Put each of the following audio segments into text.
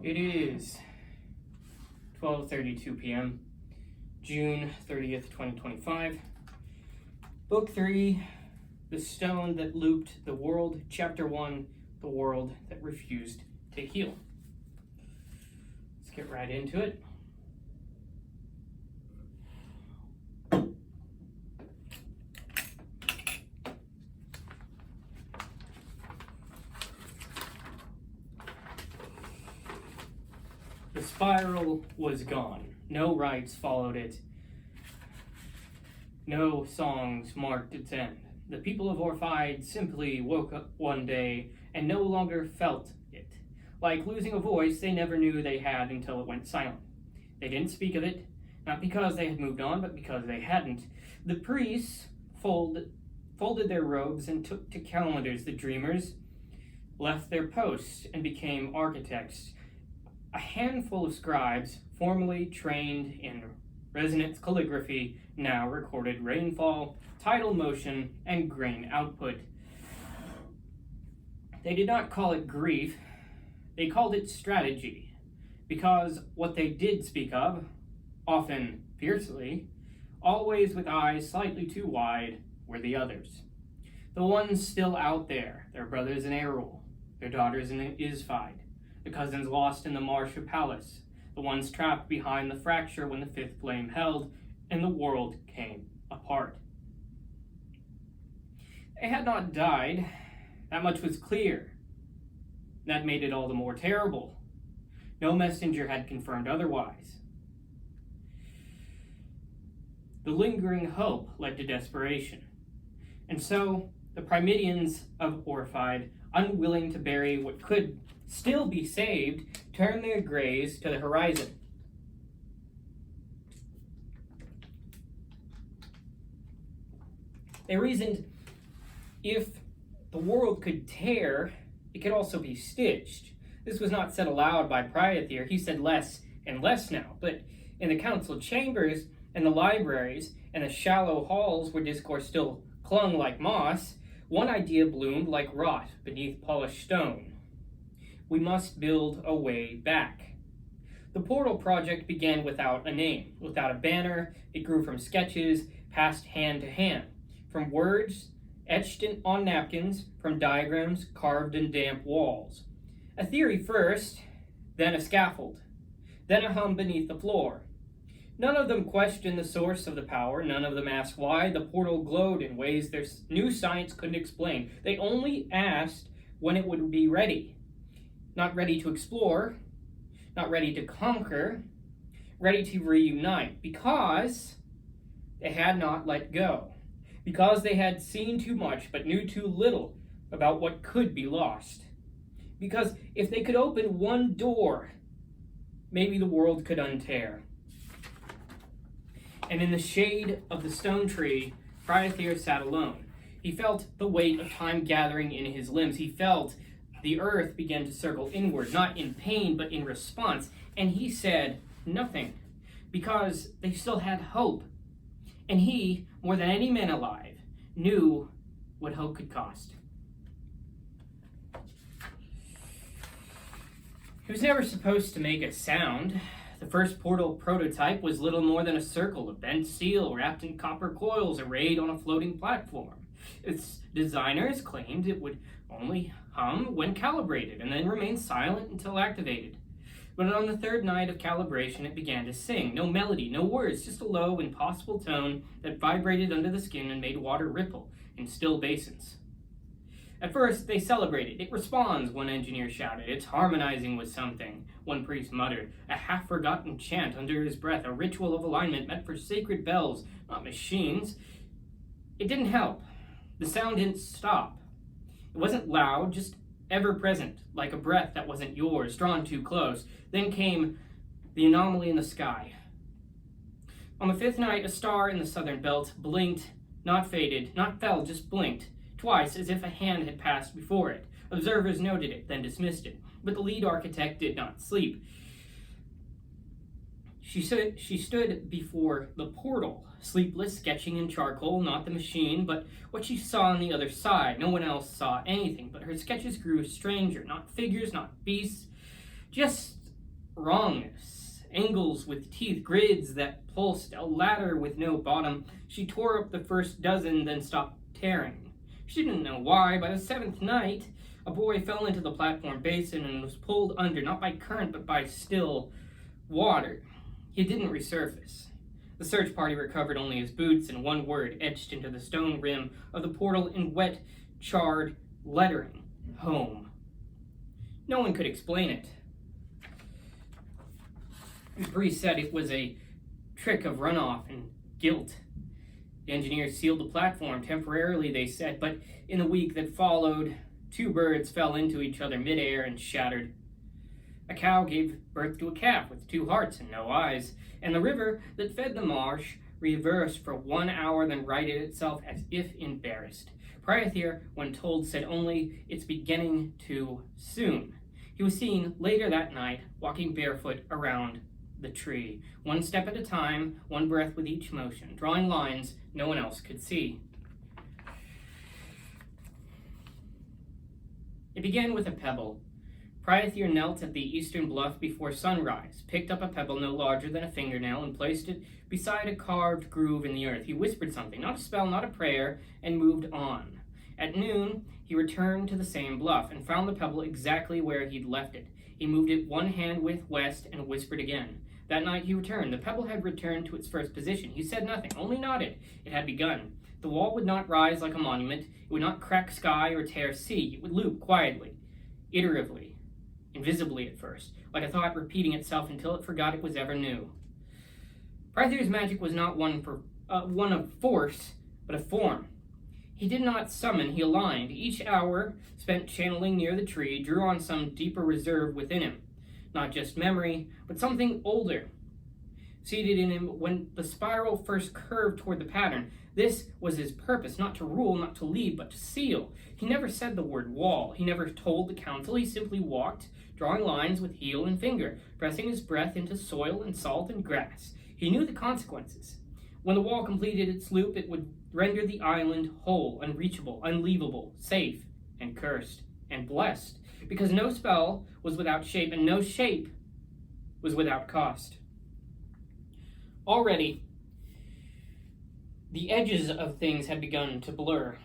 It is 12:32 p.m., June 30th, 2025. Book 3, The Stone That Looped the World, Chapter 1, The World That Refused to Heal. Let's get right into it. The spiral was gone. No rites followed it. No songs marked its end. The people of Orphide simply woke up one day and no longer felt it. Like losing a voice they never knew they had until it went silent. They didn't speak of it, not because they had moved on, but because they hadn't. The priests folded their robes and took to calendars. The dreamers left their posts and became architects. A handful of scribes, formerly trained in resonance calligraphy, now recorded rainfall, tidal motion, and grain output. They did not call it grief, they called it strategy, because what they did speak of, often fiercely, always with eyes slightly too wide, were the others. The ones still out there, their brothers in Erul, their daughters in Isfide, the cousins lost in the marsh of Palace, the ones trapped behind the fracture when the fifth flame held and the world came apart. They had not died, that much was clear. That made it all the more terrible. No messenger had confirmed otherwise. The lingering hope led to desperation. And so, the Priimydians of Orphide, unwilling to bury what could still be saved, turned their gaze to the horizon. They reasoned, if the world could tear, it could also be stitched. This was not said aloud by Priotheer. He said less and less now, but in the council chambers and the libraries and the shallow halls where discourse still clung like moss, one idea bloomed like rot beneath polished stone. We must build a way back. The portal project began without a name, without a banner. It grew from sketches, passed hand to hand, from words etched on napkins, from diagrams carved in damp walls. A theory first, then a scaffold, then a hum beneath the floor. None of them questioned the source of the power. None of them asked why the portal glowed in ways their new science couldn't explain. They only asked when it would be ready. Not ready to explore, not ready to conquer, ready to reunite, because they had not let go, because they had seen too much but knew too little about what could be lost, because if they could open one door, maybe the world could untear. And in the shade of the stone tree, Priotheer sat alone. He felt the weight of time gathering in his limbs. He felt the earth began to circle inward, not in pain, but in response. And he said nothing, because they still had hope. And he, more than any man alive, knew what hope could cost. He was never supposed to make a sound. The first portal prototype was little more than a circle of bent steel wrapped in copper coils arrayed on a floating platform. Its designers claimed it would only hum when calibrated and then remain silent until activated. But on the third night of calibration, it began to sing. No melody, no words, just a low, impossible tone that vibrated under the skin and made water ripple in still basins. At first, they celebrated. It responds, one engineer shouted. It's harmonizing with something, one priest muttered. A half-forgotten chant under his breath, a ritual of alignment meant for sacred bells, not machines. It didn't help. The sound didn't stop. It wasn't loud, just ever-present, like a breath that wasn't yours, drawn too close. Then came the anomaly in the sky. On the fifth night, a star in the southern belt blinked, not faded, not fell, just blinked, twice as if a hand had passed before it. Observers noted it, then dismissed it. But the lead architect did not sleep. She stood before the portal, sleepless, sketching in charcoal, not the machine, but what she saw on the other side. No one else saw anything, but her sketches grew stranger, not figures, not beasts, just wrongness. Angles with teeth, grids that pulsed, a ladder with no bottom. She tore up the first dozen, then stopped tearing. She didn't know why. By the seventh night, a boy fell into the platform basin and was pulled under, not by current, but by still water. He didn't resurface. The search party recovered only his boots and one word etched into the stone rim of the portal in wet, charred lettering: home. No one could explain it. Bree said it was a trick of runoff and guilt. The engineers sealed the platform temporarily, they said, but in the week that followed, 2 birds fell into each other midair and shattered. A cow gave birth to a calf with 2 hearts and no eyes, and the river that fed the marsh reversed for 1 hour, then righted itself as if embarrassed. Priotheer, when told, said only, "It's beginning too soon." He was seen later that night walking barefoot around the tree, 1 step at a time, 1 breath with each motion, drawing lines no one else could see. It began with a pebble. Priiotheer knelt at the eastern bluff before sunrise, picked up a pebble no larger than a fingernail, and placed it beside a carved groove in the earth. He whispered something, not a spell, not a prayer, and moved on. At noon, he returned to the same bluff and found the pebble exactly where he'd left it. He moved it 1 hand width west and whispered again. That night he returned. The pebble had returned to its first position. He said nothing, only nodded. It had begun. The wall would not rise like a monument. It would not crack sky or tear sea. It would loop quietly, iteratively, invisibly at first, like a thought repeating itself until it forgot it was ever new. Priotheer's magic was not one of force, but of form. He did not summon, he aligned. Each hour spent channeling near the tree drew on some deeper reserve within him. Not just memory, but something older, seated in him when the spiral first curved toward the pattern. This was his purpose, not to rule, not to lead, but to seal. He never said the word wall. He never told the council. He simply walked, drawing lines with heel and finger, pressing his breath into soil and salt and grass. He knew the consequences. When the wall completed its loop, it would render the island whole, unreachable, unleavable, safe, and cursed, and blessed, because no spell was without shape, and no shape was without cost. Already, the edges of things had begun to blur.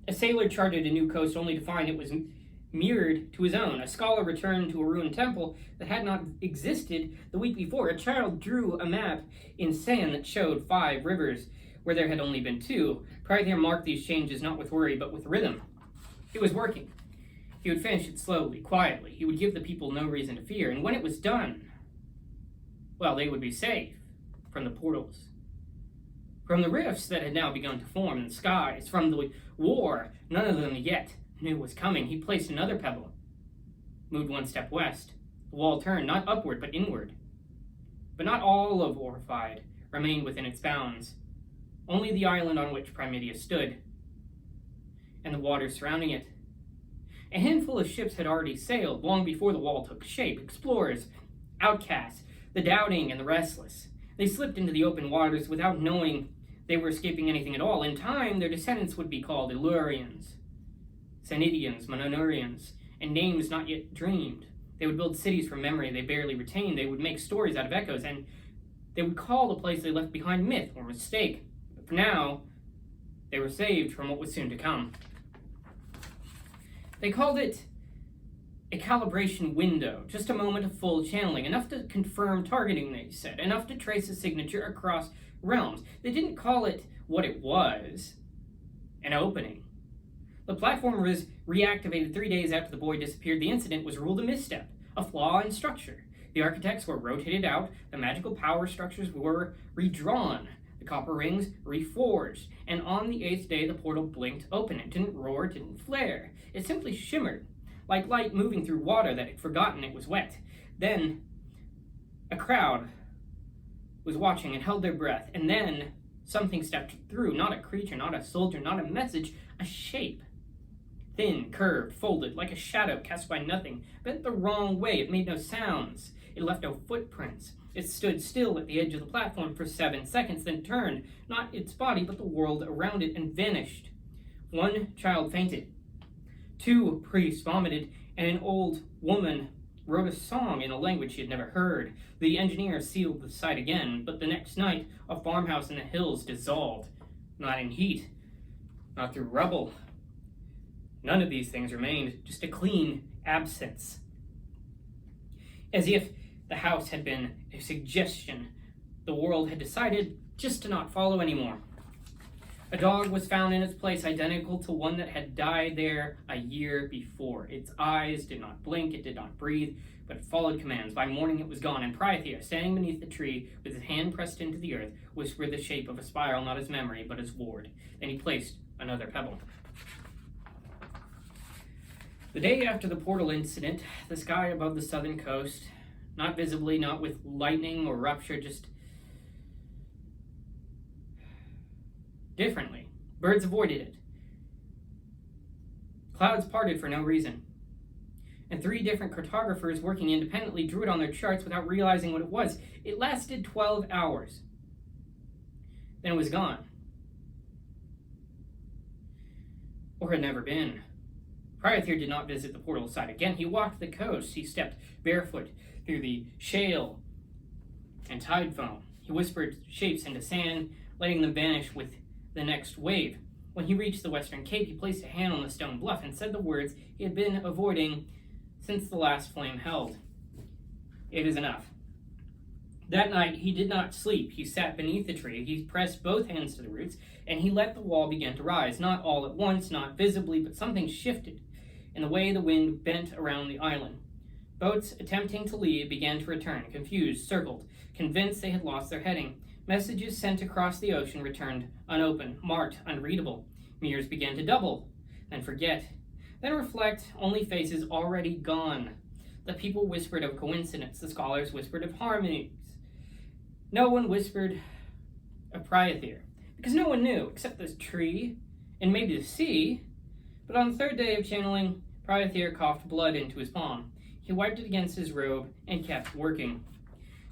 A sailor charted a new coast only to find it was mirrored to his own. A scholar returned to a ruined temple that had not existed the week before. A child drew a map in sand that showed 5 rivers where there had only been 2. Priotheer marked these changes not with worry, but with rhythm. It was working. He would finish it slowly, quietly. He would give the people no reason to fear. And when it was done, well, they would be safe from the portals, from the rifts that had now begun to form in the skies, from the war none of them yet knew was coming. He placed another pebble, moved 1 step west. The wall turned, not upward, but inward. But not all of Orphied remained within its bounds. Only the island on which Priimydia stood, and the waters surrounding it. A handful of ships had already sailed long before the wall took shape. Explorers, outcasts, the doubting and the restless. They slipped into the open waters without knowing they were escaping anything at all. In time, their descendants would be called Illurians, Sanidians, Mononurians, and names not yet dreamed. They would build cities from memory they barely retained. They would make stories out of echoes, and they would call the place they left behind myth or mistake. But for now, they were saved from what was soon to come. They called it a calibration window, just a moment of full channeling, enough to confirm targeting, they said, enough to trace a signature across realms. They didn't call it what it was, an opening. The platform was reactivated 3 days after the boy disappeared. The incident was ruled a misstep, a flaw in structure. The architects were rotated out, the magical power structures were redrawn, the copper rings reforged, and on the 8th day the portal blinked open. It didn't roar, it didn't flare. It simply shimmered, like light moving through water that had forgotten it was wet. Then a crowd was watching and held their breath, and then something stepped through, not a creature, not a soldier, not a message, a shape. Thin, curved, folded, like a shadow cast by nothing, bent the wrong way. It made no sounds. It left no footprints. It stood still at the edge of the platform for 7 seconds, then turned, not its body, but the world around it, and vanished. 1 child fainted. 2 priests vomited, and an old woman wrote a song in a language she had never heard. The engineer sealed the site again, but the next night, a farmhouse in the hills dissolved. Not in heat, not through rubble. None of these things remained, just a clean absence. As if the house had been a suggestion, the world had decided just to not follow anymore. A dog was found in its place, identical to one that had died there a year before. Its eyes did not blink, it did not breathe, but it followed commands. By morning it was gone, and Priotheer, standing beneath the tree with his hand pressed into the earth, whispered the shape of a spiral, not his memory, but his ward. Then he placed another pebble. The day after the portal incident, the sky above the southern coast, not visibly, not with lightning or rupture, just differently. Birds avoided it. Clouds parted for no reason. And 3 different cartographers working independently drew it on their charts without realizing what it was. It lasted 12 hours. Then it was gone. Or had never been. Priortheer did not visit the portal site again. He walked the coast. He stepped barefoot through the shale and tide foam. He whispered shapes into sand, letting them vanish with the next wave. When he reached the western cape, he placed a hand on the stone bluff and said the words he had been avoiding since the last flame held. It is enough. That night, he did not sleep. He sat beneath the tree. He pressed both hands to the roots, and he let the wall begin to rise, not all at once, not visibly, but something shifted in the way the wind bent around the island. Boats attempting to leave began to return, confused, circled, convinced they had lost their heading. Messages sent across the ocean returned unopened, marked, unreadable. Mirrors began to double, then forget, then reflect only faces already gone. The people whispered of coincidence, the scholars whispered of harmonies. No one whispered of Priotheer, because no one knew, except this tree, and maybe the sea. But on the 3rd day of channeling, Priotheer coughed blood into his palm. He wiped it against his robe and kept working.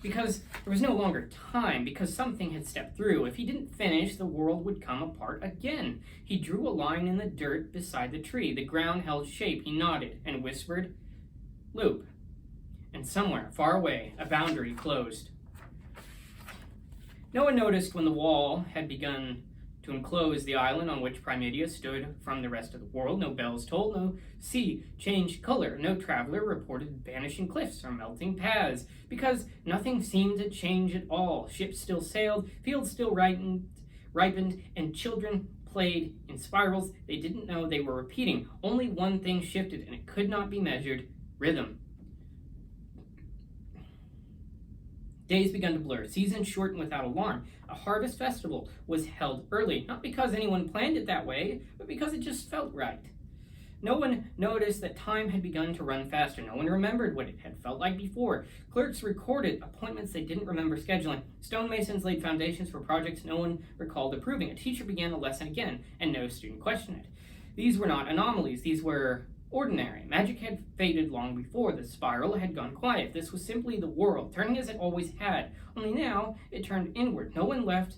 Because there was no longer time, because something had stepped through. If he didn't finish, the world would come apart again. He drew a line in the dirt beside the tree. The ground held shape. He nodded and whispered, "Loop." And somewhere, far away, a boundary closed. No one noticed when the wall had begun to enclose the island on which Priimydia stood from the rest of the world. No bells tolled, no sea changed color, no traveler reported vanishing cliffs or melting paths, because nothing seemed to change at all. Ships still sailed, fields still ripened, and children played in spirals they didn't know they were repeating. Only one thing shifted, and it could not be measured: rhythm. Days began to blur, seasons shortened without alarm. A harvest festival was held early, not because anyone planned it that way, but because it just felt right. No one noticed that time had begun to run faster. No one remembered what it had felt like before. Clerks recorded appointments they didn't remember scheduling. Stonemasons laid foundations for projects no one recalled approving. A teacher began a lesson again, and no student questioned it. These were not anomalies. These were ordinary. Magic had faded long before. The spiral had gone quiet. This was simply the world, turning as it always had. Only now it turned inward. No one left,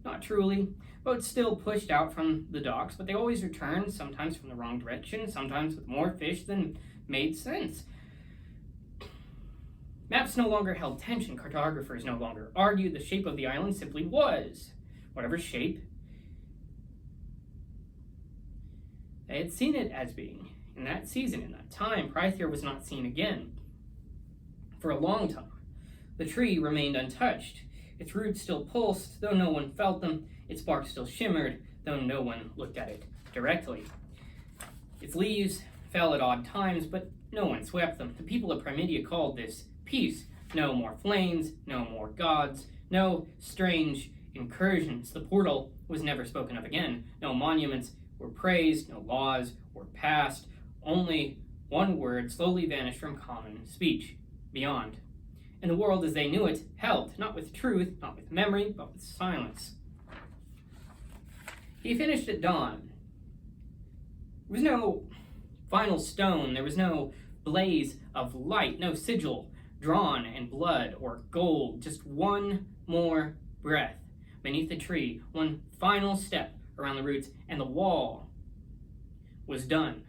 not truly. Boats still pushed out from the docks, but they always returned, sometimes from the wrong direction, sometimes with more fish than made sense. Maps no longer held tension. Cartographers no longer argued. The shape of the island simply was. Whatever shape they had seen it as being. In that season, in that time, Priotheer was not seen again. For a long time, the tree remained untouched. Its roots still pulsed, though no one felt them. Its bark still shimmered, though no one looked at it directly. Its leaves fell at odd times, but no one swept them. The people of Priimydia called this peace. No more flames, no more gods, no strange incursions. The portal was never spoken of again. No monuments were praised, no laws were passed. Only one word slowly vanished from common speech: beyond. And the world as they knew it held, not with truth, not with memory, but with silence. He finished at dawn. There was no final stone, there was no blaze of light, no sigil drawn in blood or gold, just one more breath beneath the tree, one final step around the roots, and the wall was done.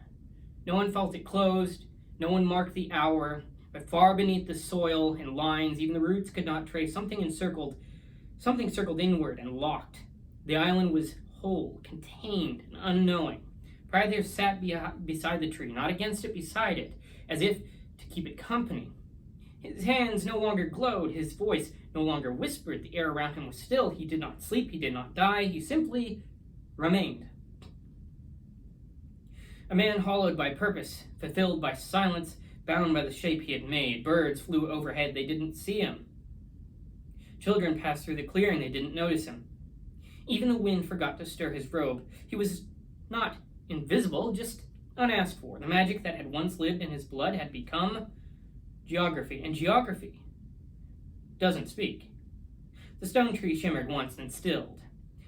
No one felt it closed, no one marked the hour, But far beneath the soil and lines, even the roots could not trace something circled inward and locked. The island was whole, contained, and unknowing. Priotheer sat beside the tree, not against it, beside it, as if to keep it company. His hands no longer glowed, his voice no longer whispered, the air around him was still. He did not sleep, he did not die, he simply remained. A man hollowed by purpose, fulfilled by silence, bound by the shape he had made. Birds flew overhead, they didn't see him. Children passed through the clearing, they didn't notice him. Even the wind forgot to stir his robe. He was not invisible, just unasked for. The magic that had once lived in his blood had become geography, and geography doesn't speak. The stone tree shimmered once and stilled,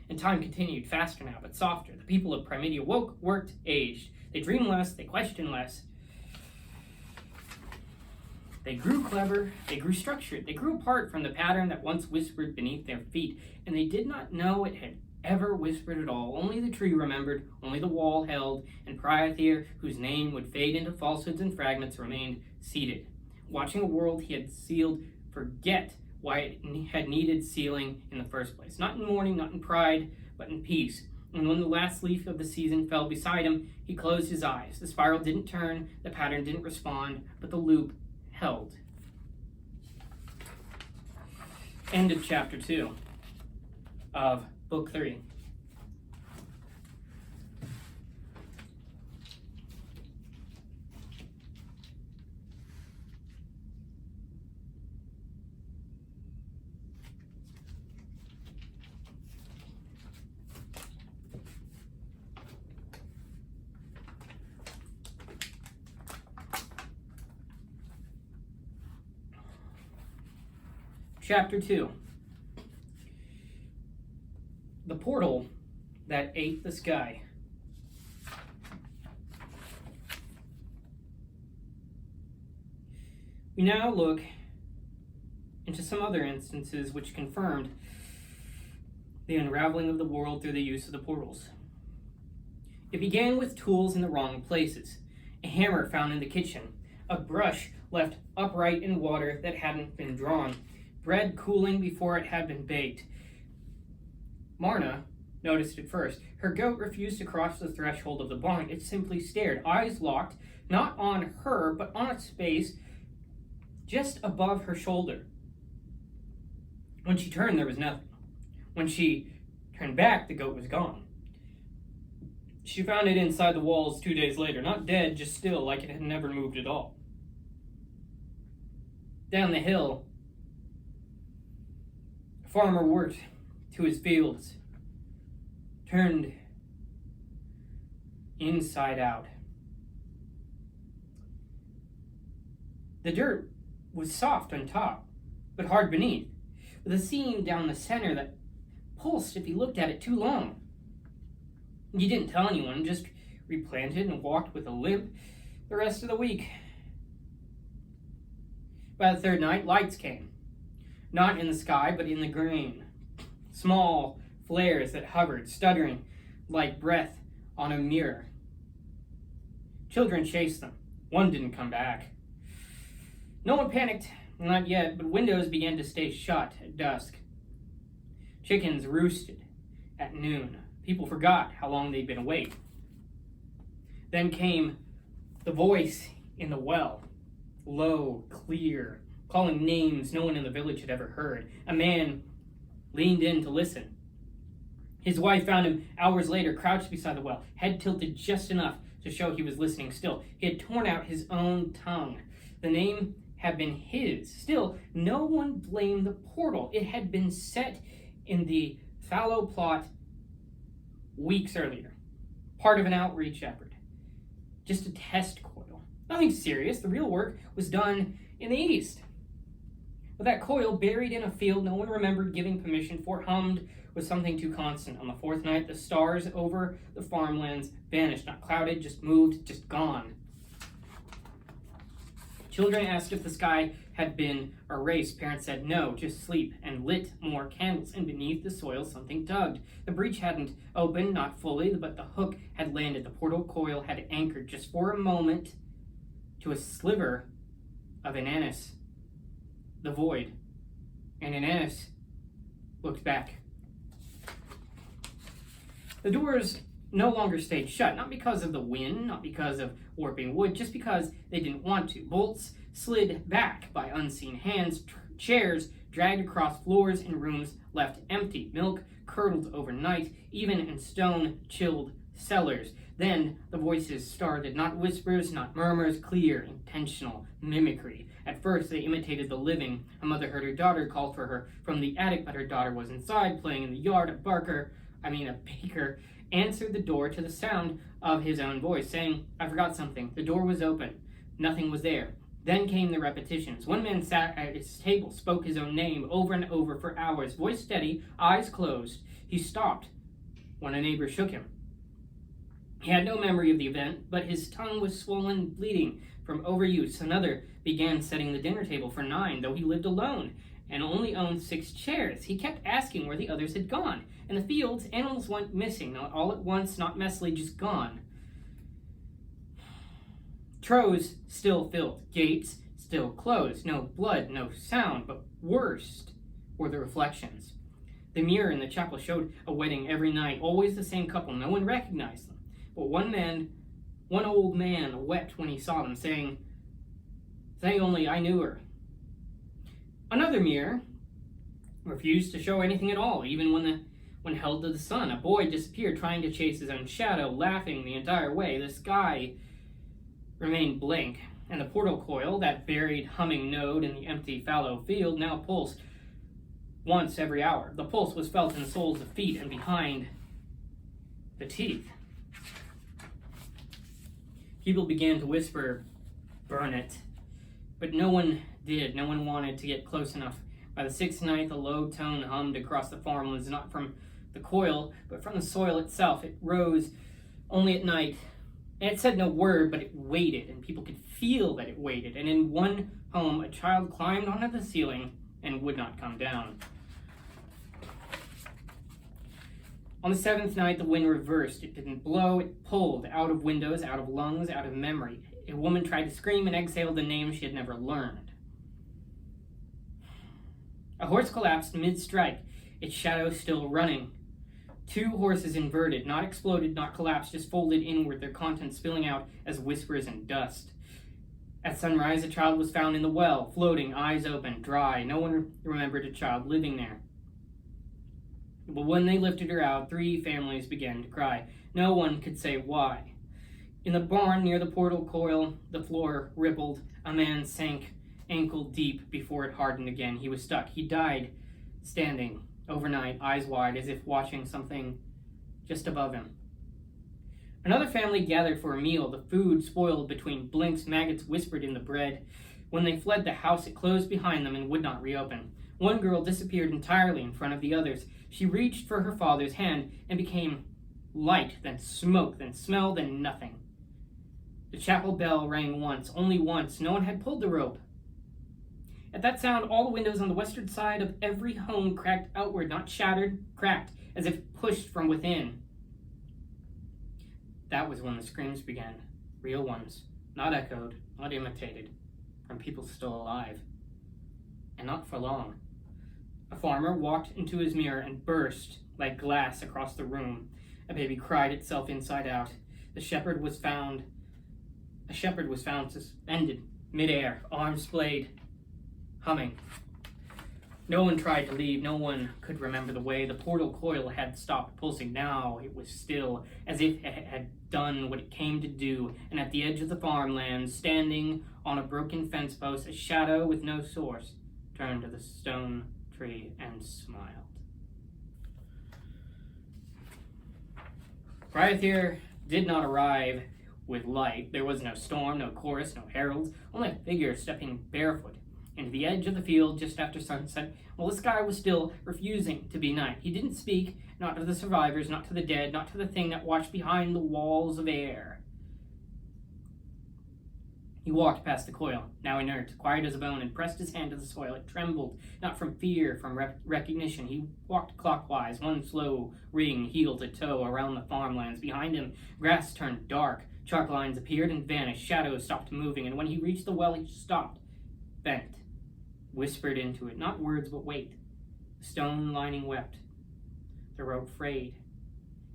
and time continued, faster now, but softer. The people of Priimydia woke, worked, aged. They dreamed less, they questioned less. They grew clever, they grew structured, they grew apart from the pattern that once whispered beneath their feet, and they did not know it had ever whispered at all. Only the tree remembered, only the wall held, and Priotheer, whose name would fade into falsehoods and fragments, remained seated, watching a world he had sealed forget why it had needed sealing in the first place. Not in mourning, not in pride, but in peace. And when the last leaf of the season fell beside him, he closed his eyes. The spiral didn't turn, the pattern didn't respond, but the loop held. End of chapter 2 of Book 3. Chapter 2. The portal that ate the sky. We now look into some other instances which confirmed the unraveling of the world through the use of the portals. It began with tools in the wrong places. A hammer found in the kitchen, a brush left upright in water that hadn't been drawn, bread cooling before it had been baked. Marna noticed it first. Her goat refused to cross the threshold of the barn. It simply stared, eyes locked, not on her, but on a space just above her shoulder. When she turned, there was nothing. When she turned back, the goat was gone. She found it inside the walls 2 days later, not dead, just still, like it had never moved at all. Down the hill, a farmer worked to his fields, turned inside out. The dirt was soft on top, but hard beneath, with a seam down the center that pulsed if he looked at it too long. He didn't tell anyone, just replanted and walked with a limp the rest of the week. By the third night, lights came. Not in the sky, but in the grain. Small flares that hovered, stuttering like breath on a mirror. Children chased them. One didn't come back. No one panicked, not yet, but windows began to stay shut at dusk. Chickens roosted at noon. People forgot how long they'd been awake. Then came the voice in the well, low, clear, calling names no one in the village had ever heard. A man leaned in to listen. His wife found him hours later, crouched beside the well, head tilted just enough to show he was listening still. He had torn out his own tongue. The name had been his. Still, no one blamed the portal. It had been set in the fallow plot weeks earlier. Part of an outreach effort. Just a test coil. Nothing serious. The real work was done in the east. With that coil buried in a field no one remembered giving permission for, hummed with something too constant. On the fourth night, the stars over the farmlands vanished. Not clouded, just moved, just gone. Children asked if the sky had been erased. Parents said no, just sleep, and lit more candles. And beneath the soil, something tugged. The breach hadn't opened, not fully, but the hook had landed. The portal coil had anchored just for a moment to a sliver of Inannis, the void, and Inannis looked back. The doors no longer stayed shut, not because of the wind, not because of warping wood, just because they didn't want to. Bolts slid back by unseen hands, chairs dragged across floors, and rooms left empty. Milk curdled overnight, even in stone-chilled cellars. Then the voices started, not whispers, not murmurs, clear, intentional mimicry. At first they imitated the living. A mother heard her daughter call for her from the attic, but her daughter was inside, playing in the yard. A baker answered the door to the sound of his own voice, saying, "I forgot something." The door was open. Nothing was there. Then came the repetitions. One man sat at his table, spoke his own name over and over for hours, voice steady, eyes closed. He stopped when a neighbor shook him. He had no memory of the event, but his tongue was swollen and bleeding from overuse. Another began setting the dinner table for 9, though he lived alone and only owned 6 chairs. He kept asking where the others had gone. In the fields, animals went missing, not all at once, not messily, just gone. Trows still filled, gates still closed. No blood, no sound, but worst were the reflections. The mirror in the chapel showed a wedding every night, always the same couple. No one recognized them. But one old man wept when he saw them, saying only I knew her. Another mirror refused to show anything at all, even when held to the sun. A boy disappeared, trying to chase his own shadow, laughing the entire way. The sky remained blank, and the portal coil, that buried humming node in the empty fallow field, now pulsed once every hour. The pulse was felt in the soles of feet and behind the teeth. People began to whisper, "Burn it." But no one did. No one wanted to get close enough. By the 6th night, a low tone hummed across the farmlands, not from the coil, but from the soil itself. It rose only at night, and it said no word, but it waited, and people could feel that it waited. And in one home, a child climbed onto the ceiling and would not come down. On the 7th night, the wind reversed. It didn't blow, it pulled out of windows, out of lungs, out of memory. A woman tried to scream and exhaled the name she had never learned. A horse collapsed mid-strike, its shadow still running. 2 horses inverted, not exploded, not collapsed, just folded inward, their contents spilling out as whispers and dust. At sunrise, a child was found in the well, floating, eyes open, dry. No one remembered a child living there. But when they lifted her out, 3 families began to cry. No one could say why. In the barn near the portal coil, the floor rippled. A man sank ankle deep before it hardened again. He was stuck. He died standing overnight, eyes wide, as if watching something just above him. Another family gathered for a meal. The food spoiled between blinks. Maggots whispered in the bread. When they fled the house, it closed behind them and would not reopen. One girl disappeared entirely in front of the others. She reached for her father's hand and became light, then smoke, then smell, then nothing. The chapel bell rang once, only once. No one had pulled the rope. At that sound, all the windows on the western side of every home cracked outward, not shattered, cracked, as if pushed from within. That was when the screams began. Real ones, not echoed, not imitated, from people still alive. And not for long. A farmer walked into his mirror and burst like glass across the room. A baby cried itself inside out. A shepherd was found suspended midair, arms splayed, humming. No one tried to leave. No one could remember the way. The portal coil had stopped pulsing. Now it was still, as if it had done what it came to do. And at the edge of the farmland, standing on a broken fence post, a shadow with no source turned to the stone tree and smiled. Priotheer did not arrive with light. There was no storm, no chorus, no heralds, only a figure stepping barefoot into the edge of the field just after sunset, while the sky was still refusing to be night. He didn't speak, not to the survivors, not to the dead, not to the thing that watched behind the walls of air. He walked past the coil, now inert, quiet as a bone, and pressed his hand to the soil. It trembled, not from fear, from recognition. He walked clockwise, one slow ring, heel to toe, around the farmlands. Behind him, grass turned dark. Chalk lines appeared and vanished. Shadows stopped moving, and when he reached the well, he stopped. bent, whispered into it, not words but weight. The stone lining wept, the rope frayed,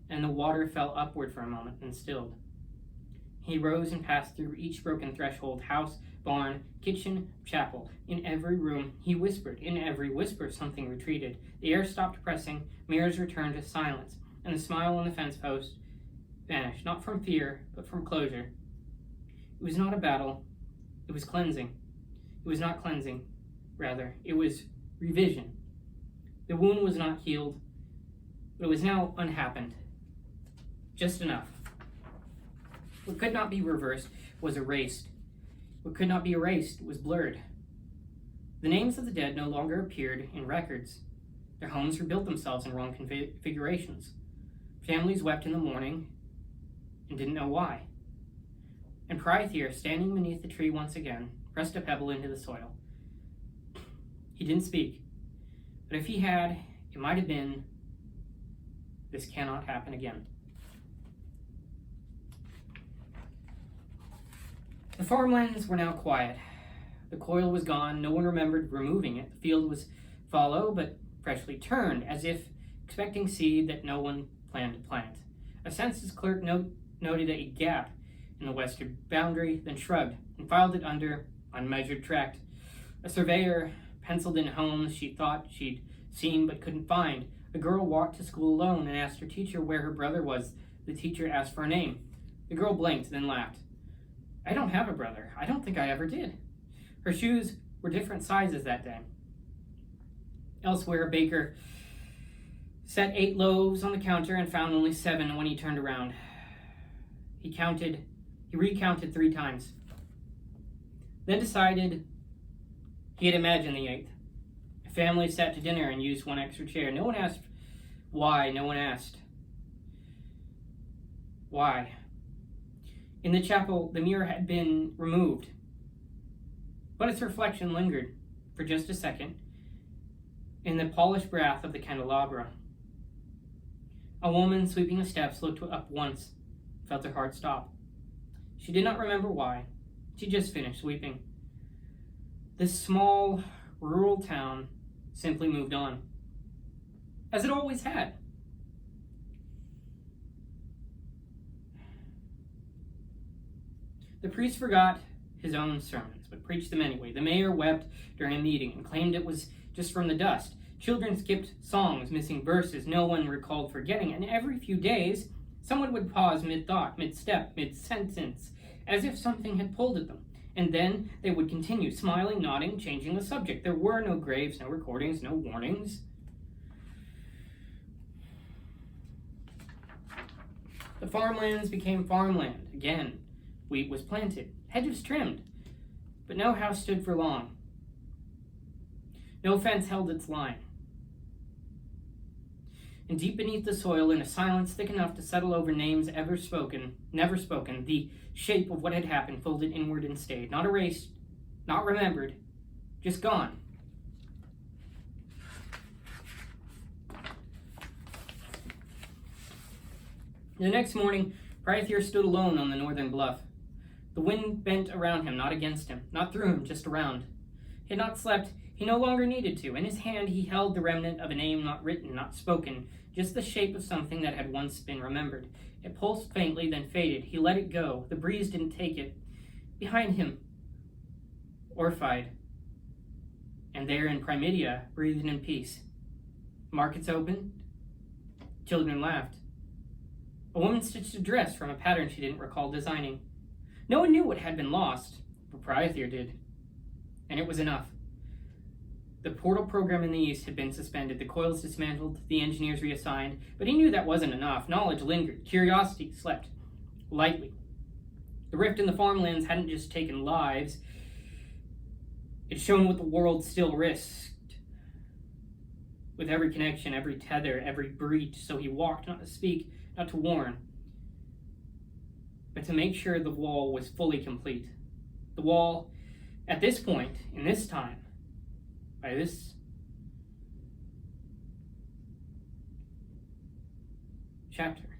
and the water fell upward for a moment and stilled. He rose and passed through each broken threshold, house, barn, kitchen, chapel. In every room he whispered. In every whisper something retreated. The air stopped pressing, mirrors returned to silence, and the smile on the fence post vanished, not from fear, but from closure. It was not a battle, it was cleansing. It was not cleansing, rather, it was revision. The wound was not healed, but it was now unhappened. Just enough. What could not be reversed was erased. What could not be erased was blurred. The names of the dead no longer appeared in records. Their homes rebuilt themselves in wrong configurations. Families wept in the morning and didn't know why. And Priotheer, standing beneath the tree once again, pressed a pebble into the soil. He didn't speak, but if he had, it might have been, "This cannot happen again." The farmlands were now quiet. The coil was gone. No one remembered removing it. The field was fallow, but freshly turned, as if expecting seed that no one planned to plant. A census clerk noted a gap in the western boundary, then shrugged and filed it under unmeasured tract. A surveyor penciled in homes she thought she'd seen but couldn't find. A girl walked to school alone and asked her teacher where her brother was. The teacher asked for a name. The girl blinked, then laughed. "I don't have a brother. I don't think I ever did." Her shoes were different sizes that day. Elsewhere, a baker set 8 loaves on the counter and found only 7 when he turned around. He recounted 3 times, then decided he had imagined the 8th. A family sat to dinner and used 1 extra chair. No one asked why. No one asked why. In the chapel, the mirror had been removed, but its reflection lingered for just a second in the polished brass of the candelabra. A woman sweeping the steps looked up once, felt her heart stop. She did not remember why. She just finished sweeping. This small, rural town simply moved on, as it always had. The priest forgot his own sermons, but preached them anyway. The mayor wept during a meeting and claimed it was just from the dust. Children skipped songs, missing verses no one recalled forgetting, and every few days, someone would pause mid-thought, mid-step, mid-sentence, as if something had pulled at them. And then they would continue, smiling, nodding, changing the subject. There were no graves, no recordings, no warnings. The farmlands became farmland again. Wheat was planted, hedges trimmed, but no house stood for long. No fence held its line. And deep beneath the soil, in a silence thick enough to settle over names never spoken, the shape of what had happened folded inward and stayed, not erased, not remembered, just gone. The next morning, Priiotheer stood alone on the northern bluff. The wind bent around him, not against him, not through him, just around. He had not slept. He no longer needed to. In his hand he held the remnant of a name not written, not spoken, just the shape of something that had once been remembered. It pulsed faintly, then faded. He let it go. The breeze didn't take it. Behind him, Orphied, and there in Priimydia, breathing in peace. Markets opened. Children laughed. A woman stitched a dress from a pattern she didn't recall designing. No one knew what had been lost, but Priotheer did. And it was enough. The portal program in the east had been suspended, the coils dismantled, the engineers reassigned, but he knew that wasn't enough. Knowledge lingered. Curiosity slept lightly. The rift in the farmlands hadn't just taken lives. It shone what the world still risked. With every connection, every tether, every breach, so he walked, not to speak, not to warn, but to make sure the wall was fully complete. The wall, at this point, in this time, by this chapter,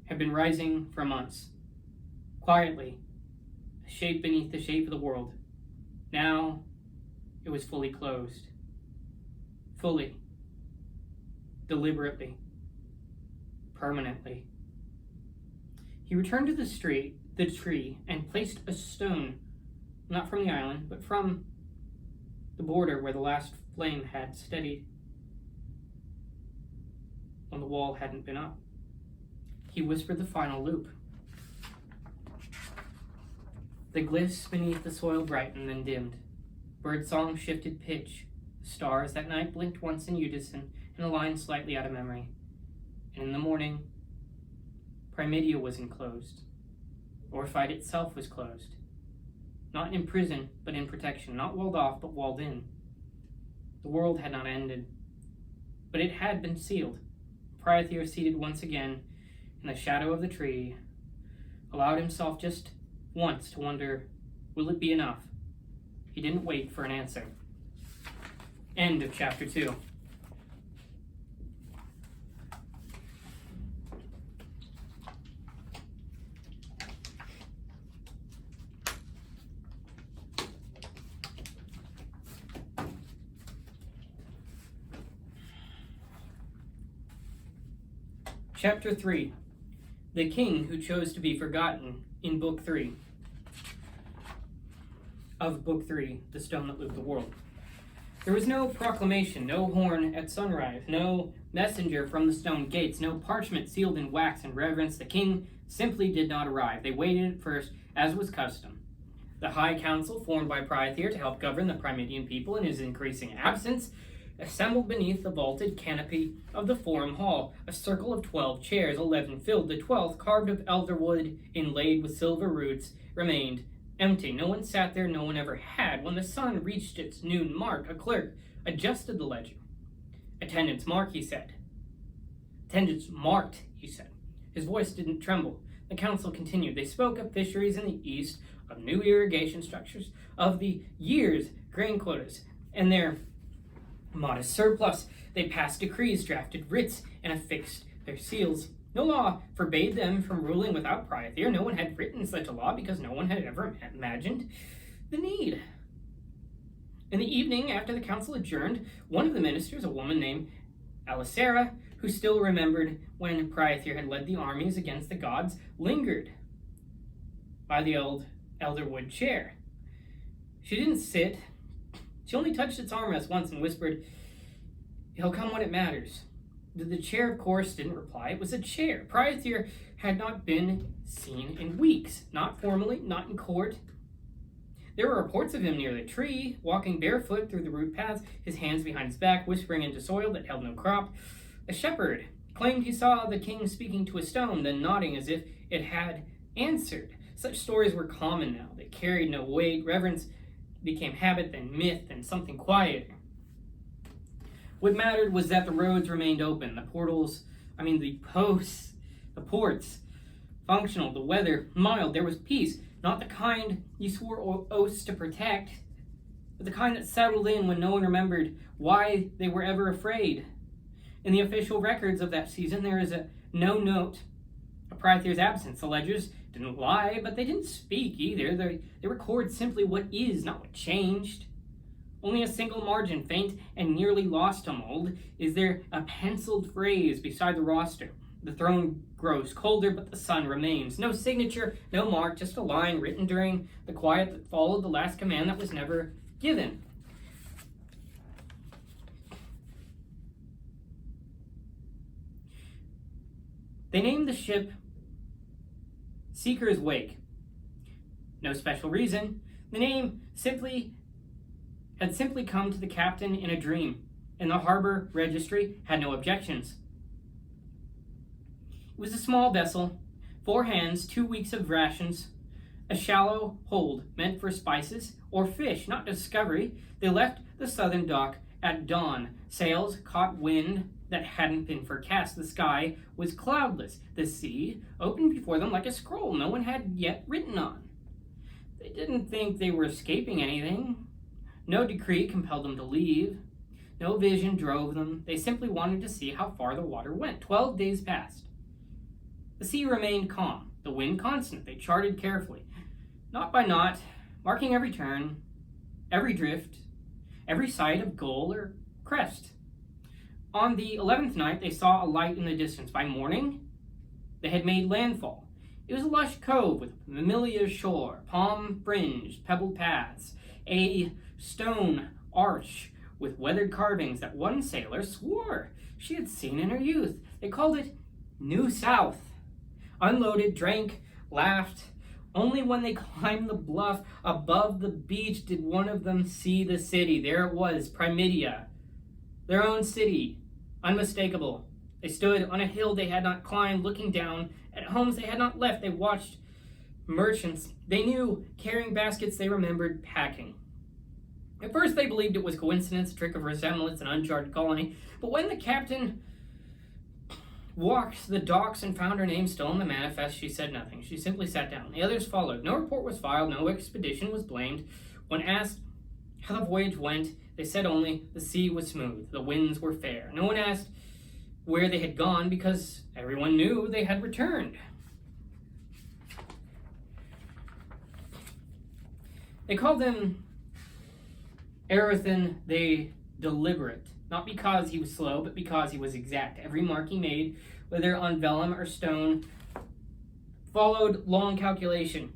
had been rising for months, quietly, a shape beneath the shape of the world. Now, it was fully closed. Fully. Deliberately. Permanently. He returned to the tree, and placed a stone, not from the island, but from the border where the last flame had steadied when the wall hadn't been up. He whispered the final loop. The glyphs beneath the soil brightened and dimmed. Birdsong shifted pitch. The stars that night blinked once in unison and aligned slightly out of memory. And in the morning, Priimydia was enclosed. Orphite itself was closed. Not in prison, but in protection. Not walled off, but walled in. The world had not ended, but it had been sealed. Priotheer, seated once again in the shadow of the tree, allowed himself just once to wonder, will it be enough? He didn't wait for an answer. End of chapter 2. Chapter 3. The King Who Chose to Be Forgotten in Book 3 of Book 3, The Stone That Lived the World. There was no proclamation, no horn at sunrise, no messenger from the stone gates, no parchment sealed in wax and reverence. The king simply did not arrive. They waited at first, as was custom. The High Council, formed by Priotheer to help govern the Priimydian people in his increasing absence, assembled beneath the vaulted canopy of the Forum Hall. A circle of 12 chairs, 11 filled. The 12th, carved of elder wood, inlaid with silver roots, remained empty. No one sat there, no one ever had. When the sun reached its noon mark, a clerk adjusted the ledger. Attendance marked, he said. His voice didn't tremble. The council continued. They spoke of fisheries in the east, of new irrigation structures, of the year's grain quotas, and their modest surplus. They passed decrees, drafted writs, and affixed their seals. No law forbade them from ruling without Priotheer. No one had written such a law because no one had ever imagined the need. In the evening, after the council adjourned, one of the ministers, a woman named Alisera, who still remembered when Priotheer had led the armies against the gods, lingered by the elderwood chair. She didn't sit. She only touched its armrest once and whispered, "He'll come when it matters." The chair, of course, didn't reply. It was a chair. Priotheer had not been seen in weeks. Not formally, not in court. There were reports of him near the tree, walking barefoot through the root paths, his hands behind his back, whispering into soil that held no crop. A shepherd claimed he saw the king speaking to a stone, then nodding as if it had answered. Such stories were common now. They carried no weight. Reverence became habit, then myth, then something quieter. What mattered was that the roads remained open, the ports functional, the weather mild. There was peace, not the kind you swore oaths to protect, but the kind that settled in when no one remembered why they were ever afraid. In the official records of that season, there is no note of Priotheer's absence. The ledgers didn't lie, but they didn't speak either. They record simply what is, not what changed. Only a single margin, faint and nearly lost to mold. Is there a penciled phrase beside the roster? The throne grows colder, but the sun remains. No signature, no mark, just a line written during the quiet that followed the last command that was never given. They named the ship Seeker's Wake. No special reason. The name had simply come to the captain in a dream, and the harbor registry had no objections. It was a small vessel, 4 hands, 2 weeks of rations, a shallow hold meant for spices or fish, not discovery. They left the southern dock at dawn. Sails caught wind that hadn't been forecast. The sky was cloudless. The sea opened before them like a scroll no one had yet written on. They didn't think they were escaping anything. No decree compelled them to leave. No vision drove them. They simply wanted to see how far the water went. 12 days passed. The sea remained calm, the wind constant. They charted carefully, knot by knot, marking every turn, every drift, every sight of goal or crest. On the 11th night, they saw a light in the distance. By morning, they had made landfall. It was a lush cove with a familiar shore, palm-fringed, pebbled paths, a stone arch with weathered carvings that one sailor swore she had seen in her youth. They called it New South. Unloaded, drank, laughed. Only when they climbed the bluff above the beach did one of them see the city. There it was, Priimydia, their own city, unmistakable. They stood on a hill they had not climbed, looking down at homes they had not left. They watched merchants they knew carrying baskets they remembered packing. At first they believed it was coincidence, a trick of resemblance, an uncharted colony. But when the captain walked the docks and found her name still in the manifest, she said nothing. She simply sat down. The others followed. No report was filed. No expedition was blamed. When asked how the voyage went, they said only the sea was smooth, the winds were fair. No one asked where they had gone because everyone knew they had returned. They called him Erathan the Deliberate, not because he was slow, but because he was exact. Every mark he made, whether on vellum or stone, followed long calculation.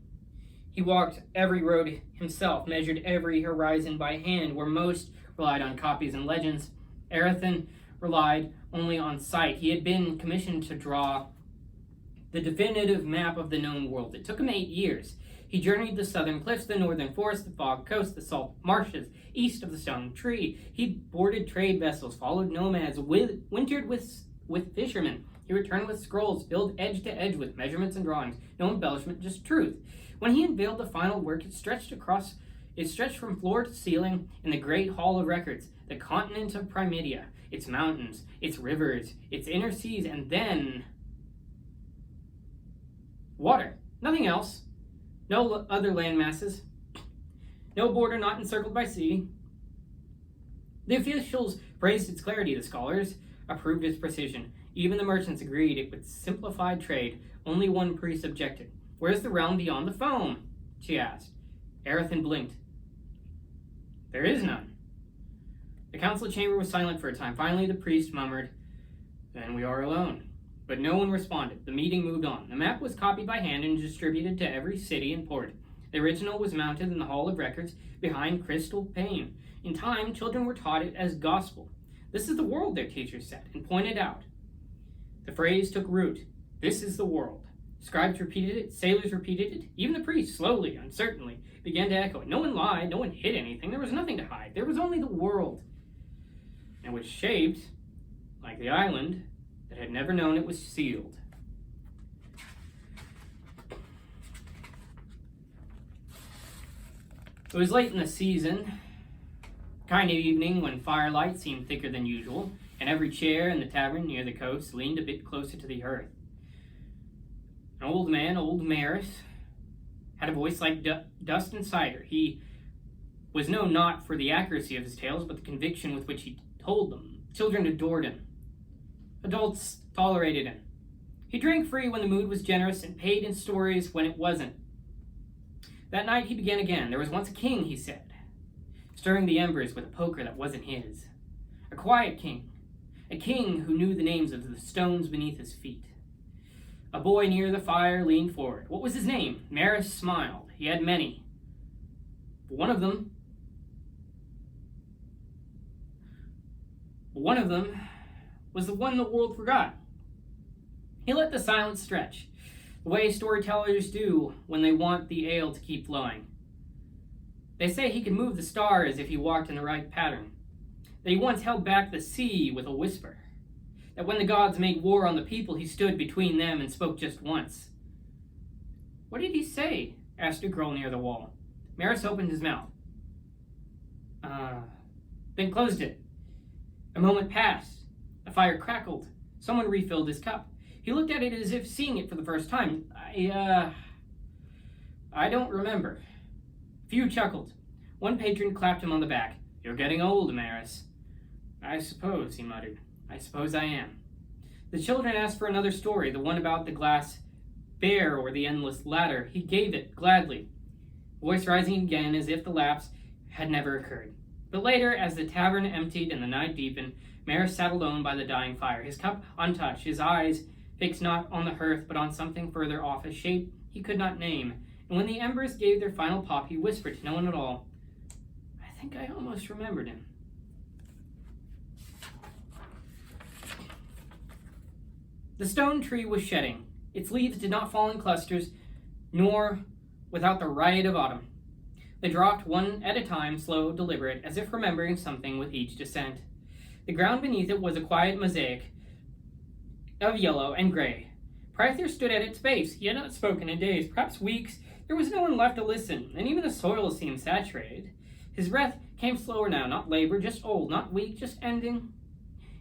He walked every road himself, measured every horizon by hand. Where most relied on copies and legends, Erathan relied only on sight. He had been commissioned to draw the definitive map of the known world. It took him 8 years. He journeyed the southern cliffs, the northern forests, the fog coast, the salt marshes, east of the stone tree. He boarded trade vessels, followed nomads, wintered with fishermen. He returned with scrolls, filled edge to edge with measurements and drawings. No embellishment, just truth. When he unveiled the final work, it stretched from floor to ceiling in the great hall of records, the continent of Priimydia, its mountains, its rivers, its inner seas, and then water. Nothing else. No other land masses. No border not encircled by sea. The officials praised its clarity. The scholars approved its precision. Even the merchants agreed it would simplify trade. Only one priest objected. "Where's the realm beyond the foam?" she asked. Erathan blinked. "There is none." The council chamber was silent for a time. Finally, the priest murmured, "Then we are alone." But no one responded. The meeting moved on. The map was copied by hand and distributed to every city and port. The original was mounted in the Hall of Records behind crystal pane. In time, children were taught it as gospel. "This is the world," their teachers said, and pointed out. The phrase took root. "This is the world." Scribes repeated it, sailors repeated it, even the priests, slowly, uncertainly, began to echo it. No one lied, no one hid anything, there was nothing to hide. There was only the world. And it was shaped like the island that had never known it was sealed. It was late in the season, kind of evening when firelight seemed thicker than usual, and every chair in the tavern near the coast leaned a bit closer to the earth. An old man, old Maris, had a voice like dust and cider. He was known not for the accuracy of his tales, but the conviction with which he told them. Children adored him. Adults tolerated him. He drank free when the mood was generous and paid in stories when it wasn't. That night he began again. "There was once a king," he said, stirring the embers with a poker that wasn't his. A quiet king. A king who knew the names of the stones beneath his feet. A boy near the fire leaned forward. What was his name? Maris smiled. He had many. But one of them was the one the world forgot. He let the silence stretch, the way storytellers do when they want the ale to keep flowing. They say he could move the stars if he walked in the right pattern, that he once held back the sea with a whisper, that when the gods made war on the people, he stood between them and spoke just once. "What did he say?" asked a girl near the wall. Maris opened his mouth, then closed it. A moment passed. The fire crackled. Someone refilled his cup. He looked at it as if seeing it for the first time. I don't remember." Few chuckled. One patron clapped him on the back. "You're getting old, Maris." "I suppose," he muttered. "I suppose I am." The children asked for another story, the one about the glass bear or the endless ladder. He gave it gladly, voice rising again as if the lapse had never occurred. But later, as the tavern emptied and the night deepened, Maris sat alone by the dying fire, his cup untouched, his eyes fixed not on the hearth but on something further off, a shape he could not name. And when the embers gave their final pop, he whispered to no one at all, "I think I almost remembered him." The stone tree was shedding. Its leaves did not fall in clusters, nor without the riot of autumn. They dropped one at a time, slow, deliberate, as if remembering something with each descent. The ground beneath it was a quiet mosaic of yellow and gray. Priotheer stood at its base. He had not spoken in days, perhaps weeks. There was no one left to listen, and even the soil seemed saturated. His breath came slower now, not labor, just old, not weak, just ending.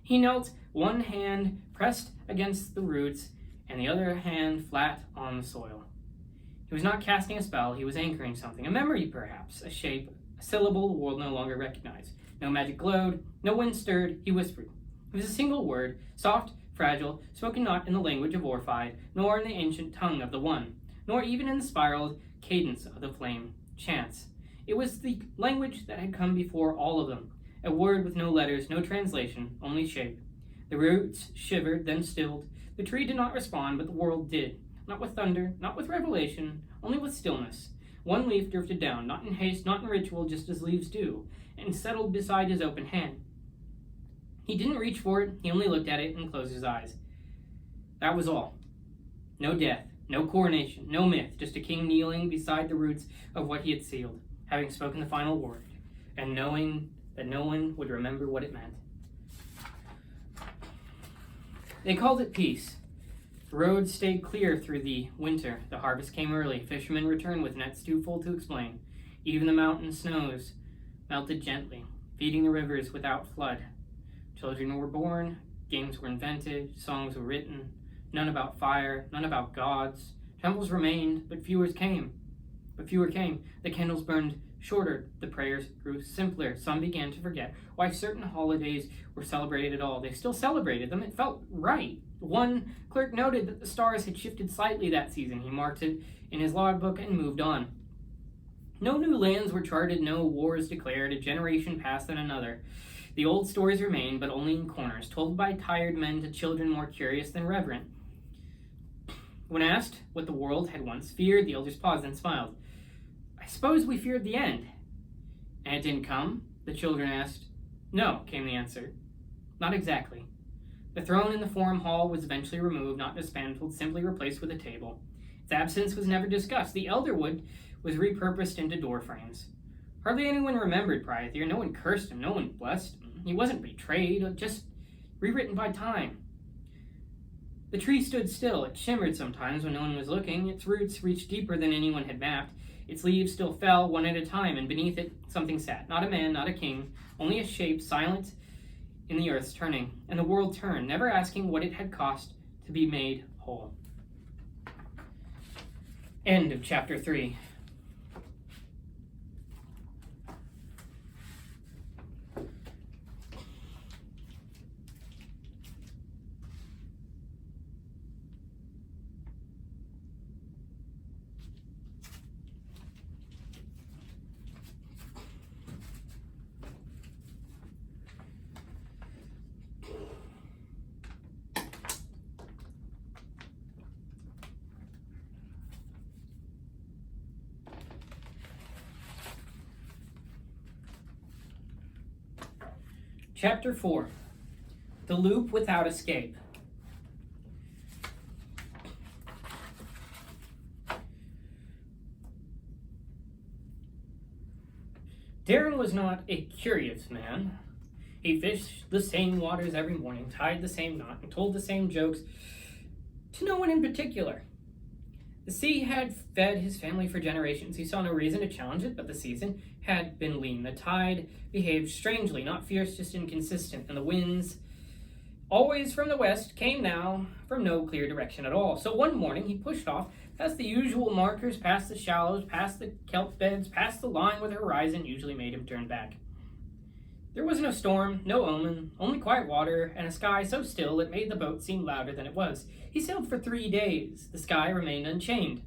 He knelt, one hand pressed against the roots, and the other hand flat on the soil. He was not casting a spell, he was anchoring something, a memory perhaps, a shape, a syllable the world no longer recognized. No magic glowed, no wind stirred, he whispered. It was a single word, soft, fragile, spoken not in the language of Orphide, nor in the ancient tongue of the One, nor even in the spiraled cadence of the flame, chance. It was the language that had come before all of them, a word with no letters, no translation, only shape. The roots shivered, then stilled. The tree did not respond, but the world did. Not with thunder, not with revelation, only with stillness. One leaf drifted down, not in haste, not in ritual, just as leaves do, and settled beside his open hand. He didn't reach for it, he only looked at it and closed his eyes. That was all. No death, no coronation, no myth, just a king kneeling beside the roots of what he had sealed, having spoken the final word, and knowing that no one would remember what it meant. They called it peace. The roads stayed clear through the winter. The harvest came early. Fishermen returned with nets too full to explain. Even the mountain snows melted gently, feeding the rivers without flood. Children were born, games were invented, songs were written, none about fire, none about gods. Temples remained, but fewer came. The candles burned shorter, the prayers grew simpler. Some began to forget why certain holidays were celebrated at all. They still celebrated them. It felt right. One clerk noted that the stars had shifted slightly that season. He marked it in his logbook and moved on. No new lands were charted, no wars declared. A generation passed than another. The old stories remained, but only in corners, told by tired men to children more curious than reverent. When asked what the world had once feared, the elders paused and smiled. "I suppose we feared the end." "And it didn't come?" the children asked. "No," came the answer. "Not exactly." The throne in the forum hall was eventually removed, not dismantled, simply replaced with a table. Its absence was never discussed. The elderwood was repurposed into door frames. Hardly anyone remembered Priotheer. No one cursed him, no one blessed him. He wasn't betrayed, just rewritten by time. The tree stood still. It shimmered sometimes when no one was looking. Its roots reached deeper than anyone had mapped. Its leaves still fell one at a time, and beneath it something sat. Not a man, not a king, only a shape, silent in the earth's turning. And the world turned, never asking what it had cost to be made whole. End of chapter 3. Chapter 4. The Loop Without Escape. Darren was not a curious man. He fished the same waters every morning, tied the same knot, and told the same jokes to no one in particular. The sea had fed his family for generations. He saw no reason to challenge it, but the season had been lean. The tide behaved strangely, not fierce, just inconsistent, and the winds, always from the west, came now from no clear direction at all. So one morning he pushed off, past the usual markers, past the shallows, past the kelp beds, past the line where the horizon usually made him turn back. There was no storm, no omen, only quiet water, and a sky so still it made the boat seem louder than it was. He sailed for 3 days. The sky remained unchained.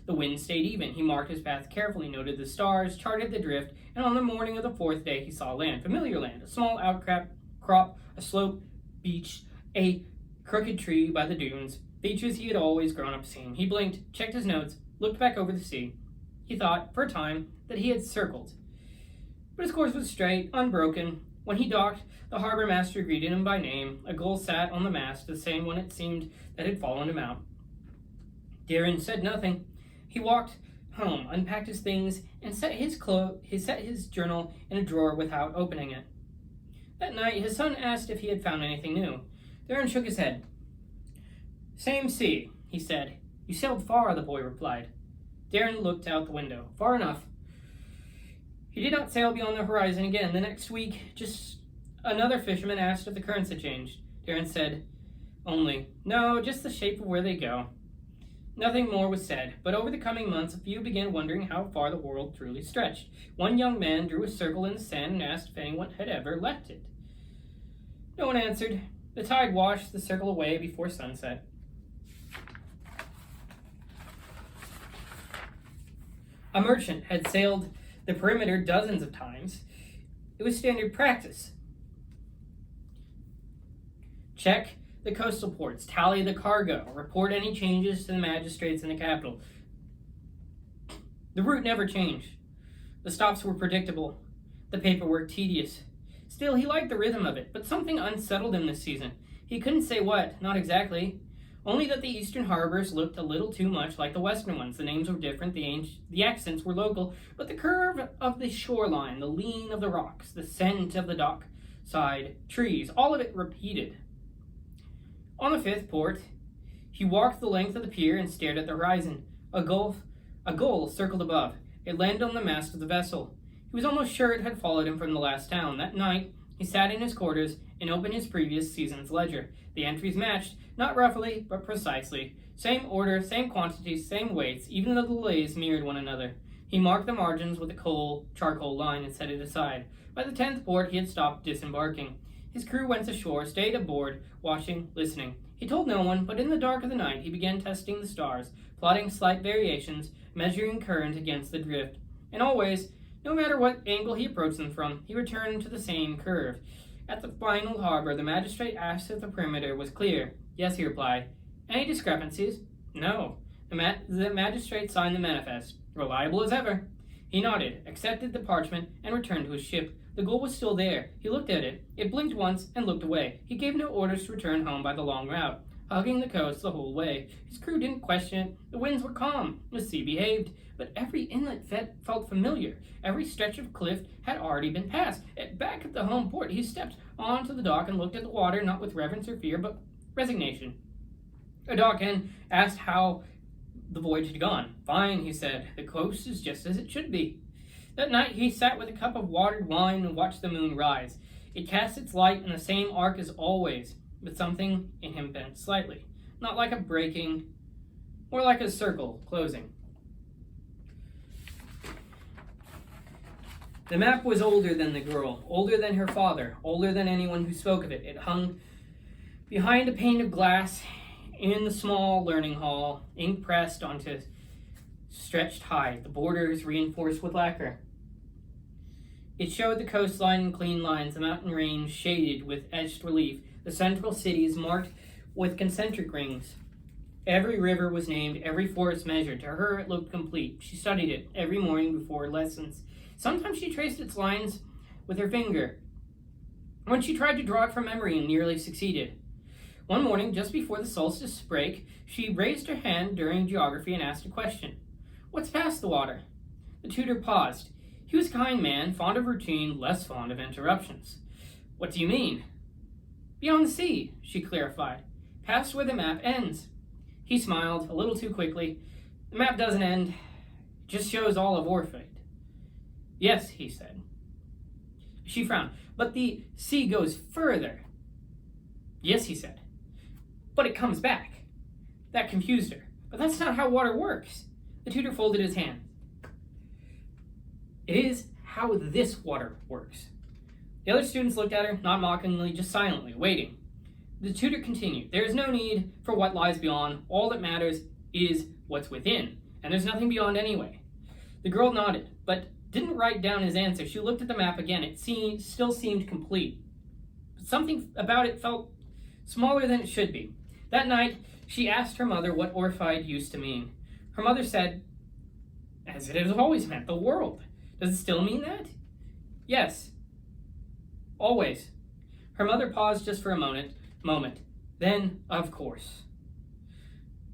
The wind stayed even. He marked his path carefully, noted the stars, charted the drift, and on the morning of the fourth day he saw land, familiar land, a small outcrop, a slope, beach, a crooked tree by the dunes, features he had always grown up seeing. He blinked, checked his notes, looked back over the sea. He thought, for a time, that he had circled. But his course was straight, unbroken. When he docked, the harbor master greeted him by name. A gull sat on the mast, the same one it seemed that had followed him out. Darren said nothing. He walked home, unpacked his things, and set his journal in a drawer without opening it. That night, his son asked if he had found anything new. Darren shook his head. Same sea, he said. You sailed far, the boy replied. Darren looked out the window. Far enough. He did not sail beyond the horizon again. The next week, just another fisherman asked if the currents had changed. Darren said, no, just the shape of where they go. Nothing more was said, but over the coming months, a few began wondering how far the world truly stretched. One young man drew a circle in the sand and asked if anyone had ever left it. No one answered. The tide washed the circle away before sunset. A merchant had sailed the perimeter dozens of times. It was standard practice. Check the coastal ports, tally the cargo, report any changes to the magistrates in the capital. The route never changed. The stops were predictable, the paperwork tedious. Still, he liked the rhythm of it, but something unsettled him this season. He couldn't say what, not exactly. Only that the eastern harbors looked a little too much like the western ones. The names were different, the accents were local, but the curve of the shoreline, the lean of the rocks, the scent of the dockside trees, all of it repeated. On the fifth port, he walked the length of the pier and stared at the horizon. A gull circled above. It landed on the mast of the vessel. He was almost sure it had followed him from the last town. That night, he sat in his quarters and opened his previous season's ledger. The entries matched, not roughly, but precisely. Same order, same quantities, same weights, even though the delays mirrored one another. He marked the margins with a charcoal line and set it aside. By the 10th port, he had stopped disembarking. His crew went ashore, stayed aboard, watching, listening. He told no one, but in the dark of the night, he began testing the stars, plotting slight variations, measuring current against the drift. And always, no matter what angle he approached them from, he returned to the same curve. At the final harbor, the magistrate asked if the perimeter was clear. Yes, he replied. Any discrepancies? No. The magistrate signed the manifest. Reliable as ever. He nodded, accepted the parchment, and returned to his ship. The gull was still there. He looked at it. It blinked once and looked away. He gave no orders to return home by the long route, hugging the coast the whole way. His crew didn't question it. The winds were calm. The sea behaved. But every inlet felt familiar. Every stretch of cliff had already been passed. Back at the home port, he stepped onto the dock and looked at the water, not with reverence or fear, but resignation. A dockhand asked how the voyage had gone. Fine, he said. The coast is just as it should be. That night he sat with a cup of watered wine and watched the moon rise. It cast its light in the same arc as always, but something in him bent slightly. Not like a breaking, more like a circle closing. The map was older than the girl, older than her father, older than anyone who spoke of it. It hung behind a pane of glass in the small learning hall, ink pressed onto stretched high, the borders reinforced with lacquer. It showed the coastline in clean lines, the mountain range shaded with etched relief, the central cities marked with concentric rings. Every river was named, every forest measured. To her it looked complete. She studied it every morning before lessons. Sometimes she traced its lines with her finger. When she tried to draw it from memory and nearly succeeded. One morning, just before the solstice break, she raised her hand during geography and asked a question. What's past the water? The tutor paused. He was a kind man, fond of routine, less fond of interruptions. What do you mean? Beyond the sea, she clarified. Past where the map ends. He smiled, a little too quickly. The map doesn't end. It just shows all of Orphic. Yes, he said. She frowned. But the sea goes further. Yes, he said. But it comes back. That confused her. But that's not how water works. The tutor folded his hands. It is how this water works. The other students looked at her, not mockingly, just silently, waiting. The tutor continued. There is no need for what lies beyond. All that matters is what's within. And there's nothing beyond anyway. The girl nodded, but didn't write down his answer. She looked at the map again. It still seemed complete. But something about it felt smaller than it should be. That night, she asked her mother what Orphide used to mean. Her mother said, as it has always meant, the world. Does it still mean that? Yes. Always. Her mother paused just for a moment. Then, of course.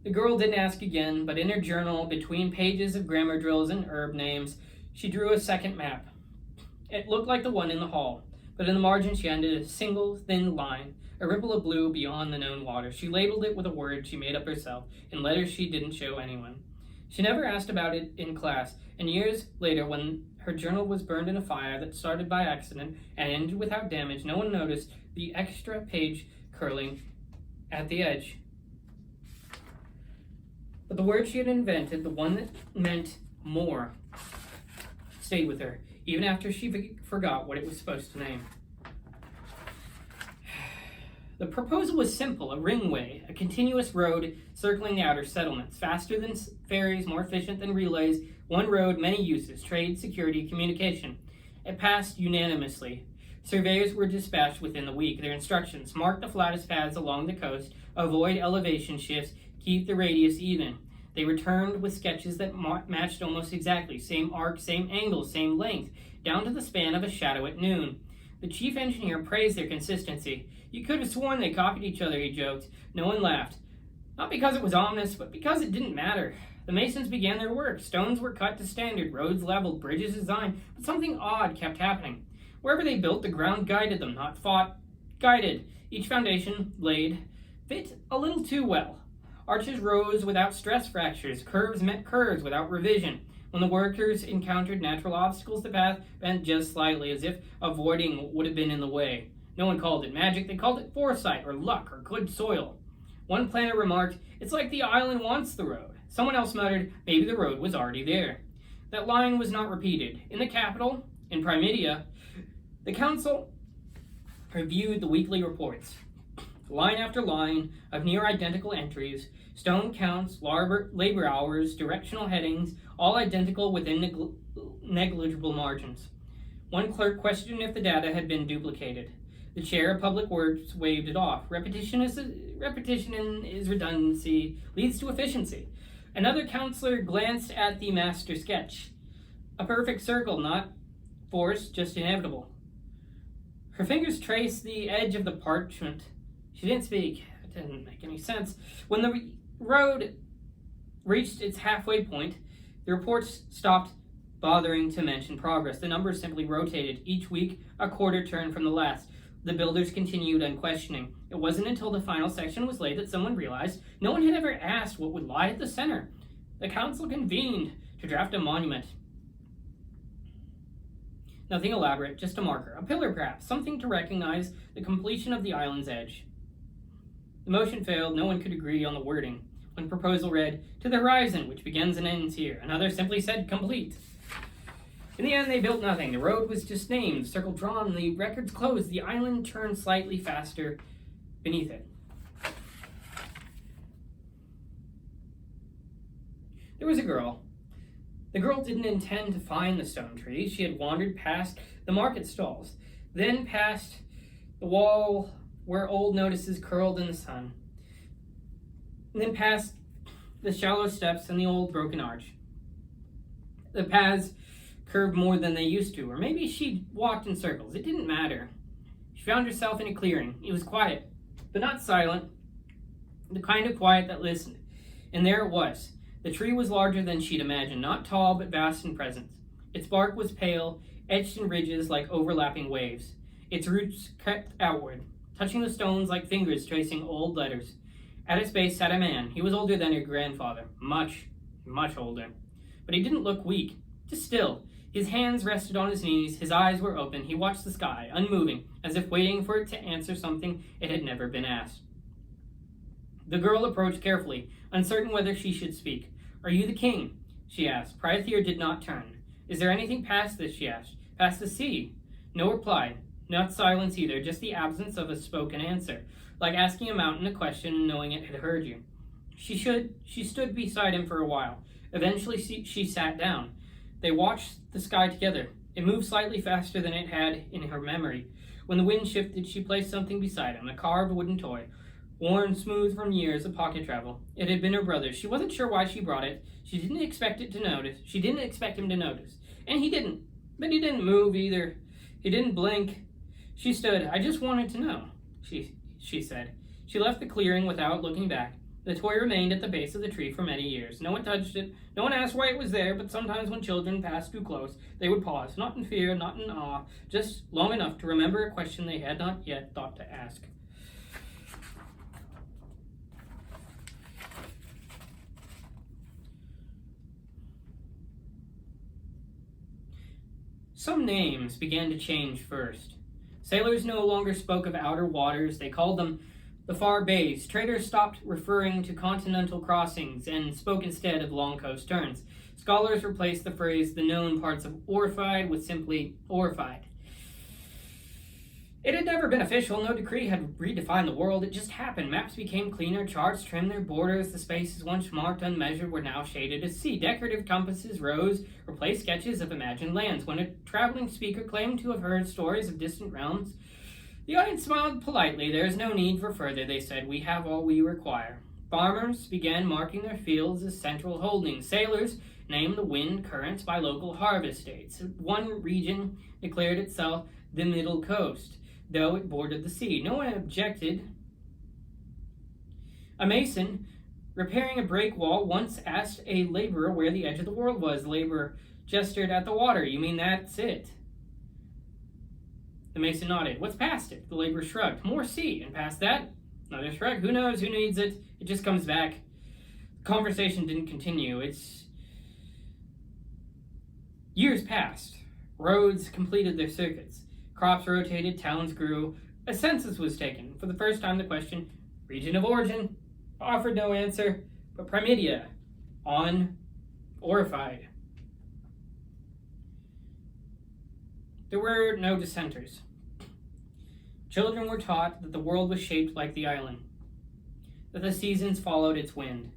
The girl didn't ask again, but in her journal, between pages of grammar drills and herb names, she drew a second map. It looked like the one in the hall, but in the margin she added a single, thin line, a ripple of blue beyond the known water. She labeled it with a word she made up herself, in letters she didn't show anyone. She never asked about it in class, and years later, when her journal was burned in a fire that started by accident and ended without damage, no one noticed the extra page curling at the edge. But the word she had invented, the one that meant more, stayed with her, even after she forgot what it was supposed to name. The proposal was simple: a ringway, a continuous road circling the outer settlements, faster than ferries, more efficient than relays, one road, many uses, trade, security, communication. It passed unanimously. Surveyors were dispatched within the week. Their instructions: mark the flattest paths along the coast, avoid elevation shifts, keep the radius even. They returned with sketches that matched almost exactly, same arc, same angle, same length, down to the span of a shadow at noon. The chief engineer praised their consistency. You could have sworn they copied each other, he joked. No one laughed. Not because it was ominous, but because it didn't matter. The masons began their work. Stones were cut to standard, roads leveled, bridges designed, but something odd kept happening. Wherever they built, the ground guided them, not fought, guided. Each foundation laid fit a little too well. Arches rose without stress fractures. Curves met curves without revision. When the workers encountered natural obstacles, the path bent just slightly, as if avoiding would have been in the way. No one called it magic. They called it foresight or luck or good soil. One planner remarked, "It's like the island wants the road." Someone else muttered, "Maybe the road was already there." That line was not repeated. In the capital, in Priimydia, the council reviewed the weekly reports. Line after line of near-identical entries, stone counts, labor hours, directional headings, all identical within negligible margins. One clerk questioned if the data had been duplicated. The chair of Public Works waved it off. Repetition is redundancy, leads to efficiency. Another counselor glanced at the master sketch. A perfect circle, not forced, just inevitable. Her fingers traced the edge of the parchment. She didn't speak. It didn't make any sense. When the road reached its halfway point, the reports stopped bothering to mention progress. The numbers simply rotated, each week a quarter turn from the last. The builders continued unquestioning. It wasn't until the final section was laid that someone realized no one had ever asked what would lie at the center. The council convened to draft a monument. Nothing elaborate, just a marker, a pillar perhaps, something to recognize the completion of the island's edge. The motion failed. No one could agree on the wording. One proposal read, "To the horizon, which begins and ends here." Another simply said, "Complete." In the end, they built nothing. The road was just named, the circle drawn, the records closed. The island turned slightly faster beneath it. There was a girl. The girl didn't intend to find the stone trees. She had wandered past the market stalls, then past the wall where old notices curled in the sun, and then past the shallow steps and the old broken arch. The paths curved more than they used to, or maybe she walked in circles. It didn't matter. She found herself in a clearing. It was quiet, but not silent, the kind of quiet that listened. And there it was. The tree was larger than she'd imagined, not tall, but vast in presence. Its bark was pale, etched in ridges like overlapping waves. Its roots crept outward, touching the stones like fingers tracing old letters. At its base sat a man. He was older than her grandfather, much, much older. But he didn't look weak, just still. His hands rested on his knees, his eyes were open. He watched the sky, unmoving, as if waiting for it to answer something it had never been asked. The girl approached carefully, uncertain whether she should speak. "Are you the king?" she asked. Priotheer did not turn. "Is there anything past this?" she asked. "Past the sea?" No reply. Not silence either, just the absence of a spoken answer, like asking a mountain a question and knowing it had heard you. She stood beside him for a while. Eventually, she sat down. They watched the sky together. It moved slightly faster than it had in her memory. When the wind shifted, she placed something beside him, a carved wooden toy, worn smooth from years of pocket travel. It had been her brother's. She wasn't sure why she brought it. She didn't expect him to notice. And he didn't. But he didn't move either. He didn't blink. She stood. I just wanted to know, she said. She left the clearing without looking back. The toy remained at the base of the tree for many years. No one touched it. No one asked why it was there, but sometimes when children passed too close, they would pause, not in fear, not in awe, just long enough to remember a question they had not yet thought to ask. Some names began to change first. Sailors no longer spoke of outer waters. They called them the far bays. Traders stopped referring to continental crossings and spoke instead of long coast turns. Scholars replaced the phrase the known parts of Orified with simply Orified. It had never been official. No decree had redefined the world. It just happened. Maps became cleaner. Charts trimmed their borders. The spaces once marked unmeasured were now shaded as sea. Decorative compasses rose, replaced sketches of imagined lands. When a traveling speaker claimed to have heard stories of distant realms, the audience smiled politely. There is no need for further, they said. We have all we require. Farmers began marking their fields as central holdings. Sailors named the wind currents by local harvest dates. One region declared itself the Middle Coast, though it bordered the sea. No one objected. A mason repairing a break wall once asked a laborer where the edge of the world was. The laborer gestured at the water. You mean that's it? The mason nodded. What's past it? The laborer shrugged. More sea. And past that? Another shrug. Who knows? Who needs it? It just comes back. The conversation didn't continue. Years passed. Roads completed their circuits. Crops rotated. Towns grew. A census was taken. For the first time, the question, region of origin, offered no answer. But Priimydia, on Orified. There were no dissenters. Children were taught that the world was shaped like the island, that the seasons followed its wind,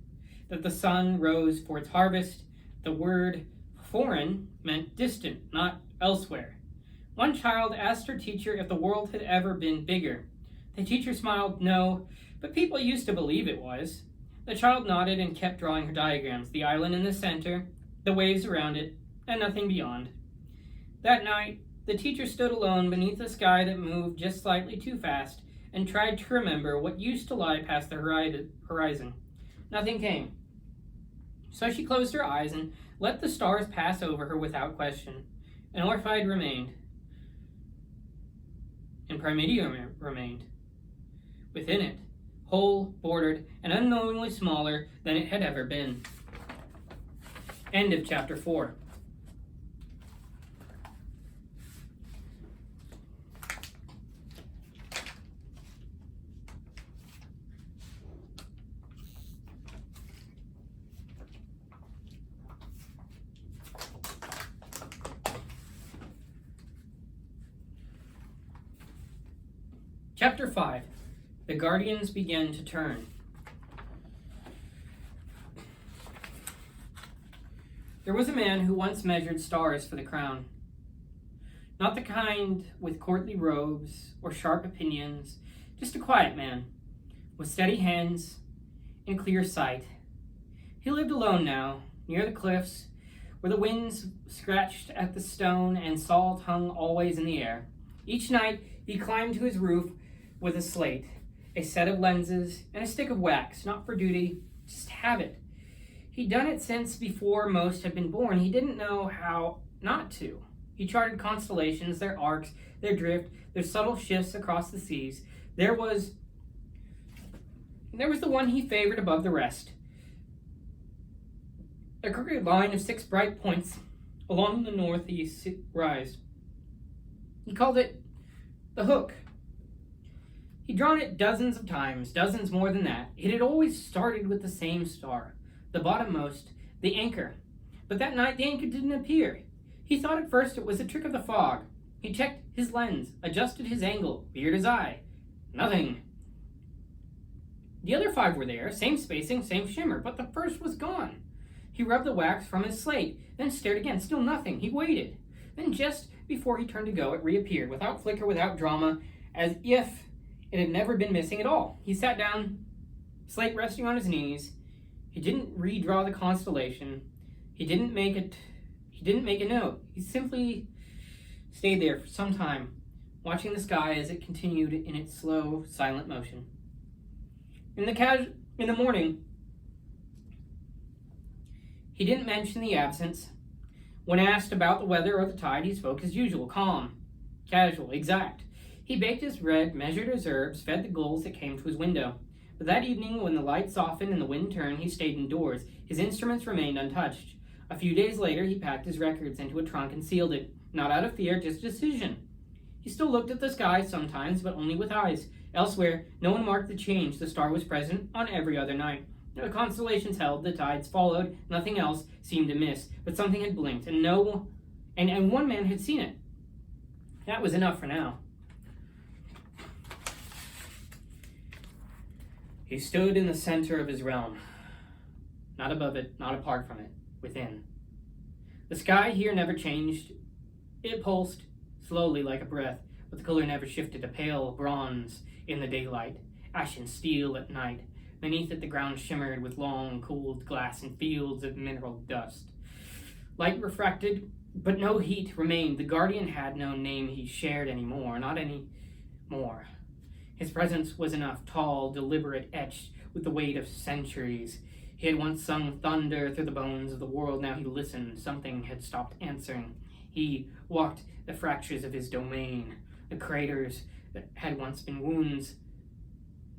that the sun rose for its harvest. The word foreign meant distant, not elsewhere. One child asked her teacher if the world had ever been bigger. The teacher smiled, no, but people used to believe it was. The child nodded and kept drawing her diagrams, the island in the center, the waves around it, and nothing beyond. That night, the teacher stood alone beneath a sky that moved just slightly too fast and tried to remember what used to lie past the horizon. Nothing came. So she closed her eyes and let the stars pass over her without question. And Orified remained. And Priimydia remained. Within it, whole, bordered, and unknowingly smaller than it had ever been. End of chapter 4. Chapter 5. The Guardians Begin to Turn. There was a man who once measured stars for the crown. Not the kind with courtly robes or sharp opinions, just a quiet man, with steady hands and clear sight. He lived alone now, near the cliffs, where the winds scratched at the stone and salt hung always in the air. Each night he climbed to his roof with a slate, a set of lenses, and a stick of wax, not for duty, just habit. He'd done it since before most had been born. He didn't know how not to. He charted constellations, their arcs, their drift, their subtle shifts across the seas. There was the one he favored above the rest. A crooked line of 6 bright points along the northeast rise. He called it the Hook. He'd drawn it dozens of times, dozens more than that. It had always started with the same star, the bottommost, the anchor. But that night the anchor didn't appear. He thought at first it was a trick of the fog. He checked his lens, adjusted his angle, veered his eye. Nothing. The other 5 were there, same spacing, same shimmer, but the first was gone. He He rubbed the wax from his slate, then stared again. Still nothing. He waited. Then just before he turned to go, it reappeared, without flicker, without drama, as if it had never been missing at all. He sat down, slate resting on his knees. He didn't redraw the constellation. He didn't make a note. He simply stayed there for some time, watching the sky as it continued in its slow, silent motion. In the morning, he didn't mention the absence. When asked about the weather or the tide, he spoke as usual, calm, casual, exact. He baked his bread, measured his herbs, fed the gulls that came to his window. But that evening, when the light softened and the wind turned, he stayed indoors. His instruments remained untouched. A few days later, he packed his records into a trunk and sealed it, not out of fear, just decision. He still looked at the sky sometimes, but only with eyes. Elsewhere, no one marked the change. The star was present on every other night. The constellations held, the tides followed, nothing else seemed amiss, but something had blinked, and one man had seen it. That was enough for now. He stood in the center of his realm, not above it, not apart from it, within. The sky here never changed. It pulsed, slowly like a breath, but the color never shifted, a pale bronze in the daylight, ashen steel at night. Beneath it, the ground shimmered with long, cooled glass and fields of mineral dust. Light refracted, but no heat remained. The guardian had no name he shared anymore, not any more. His presence was enough, tall, deliberate, etched with the weight of centuries. He had once sung thunder through the bones of the world. Now he listened. Something had stopped answering. He walked the fractures of his domain, the craters that had once been wounds,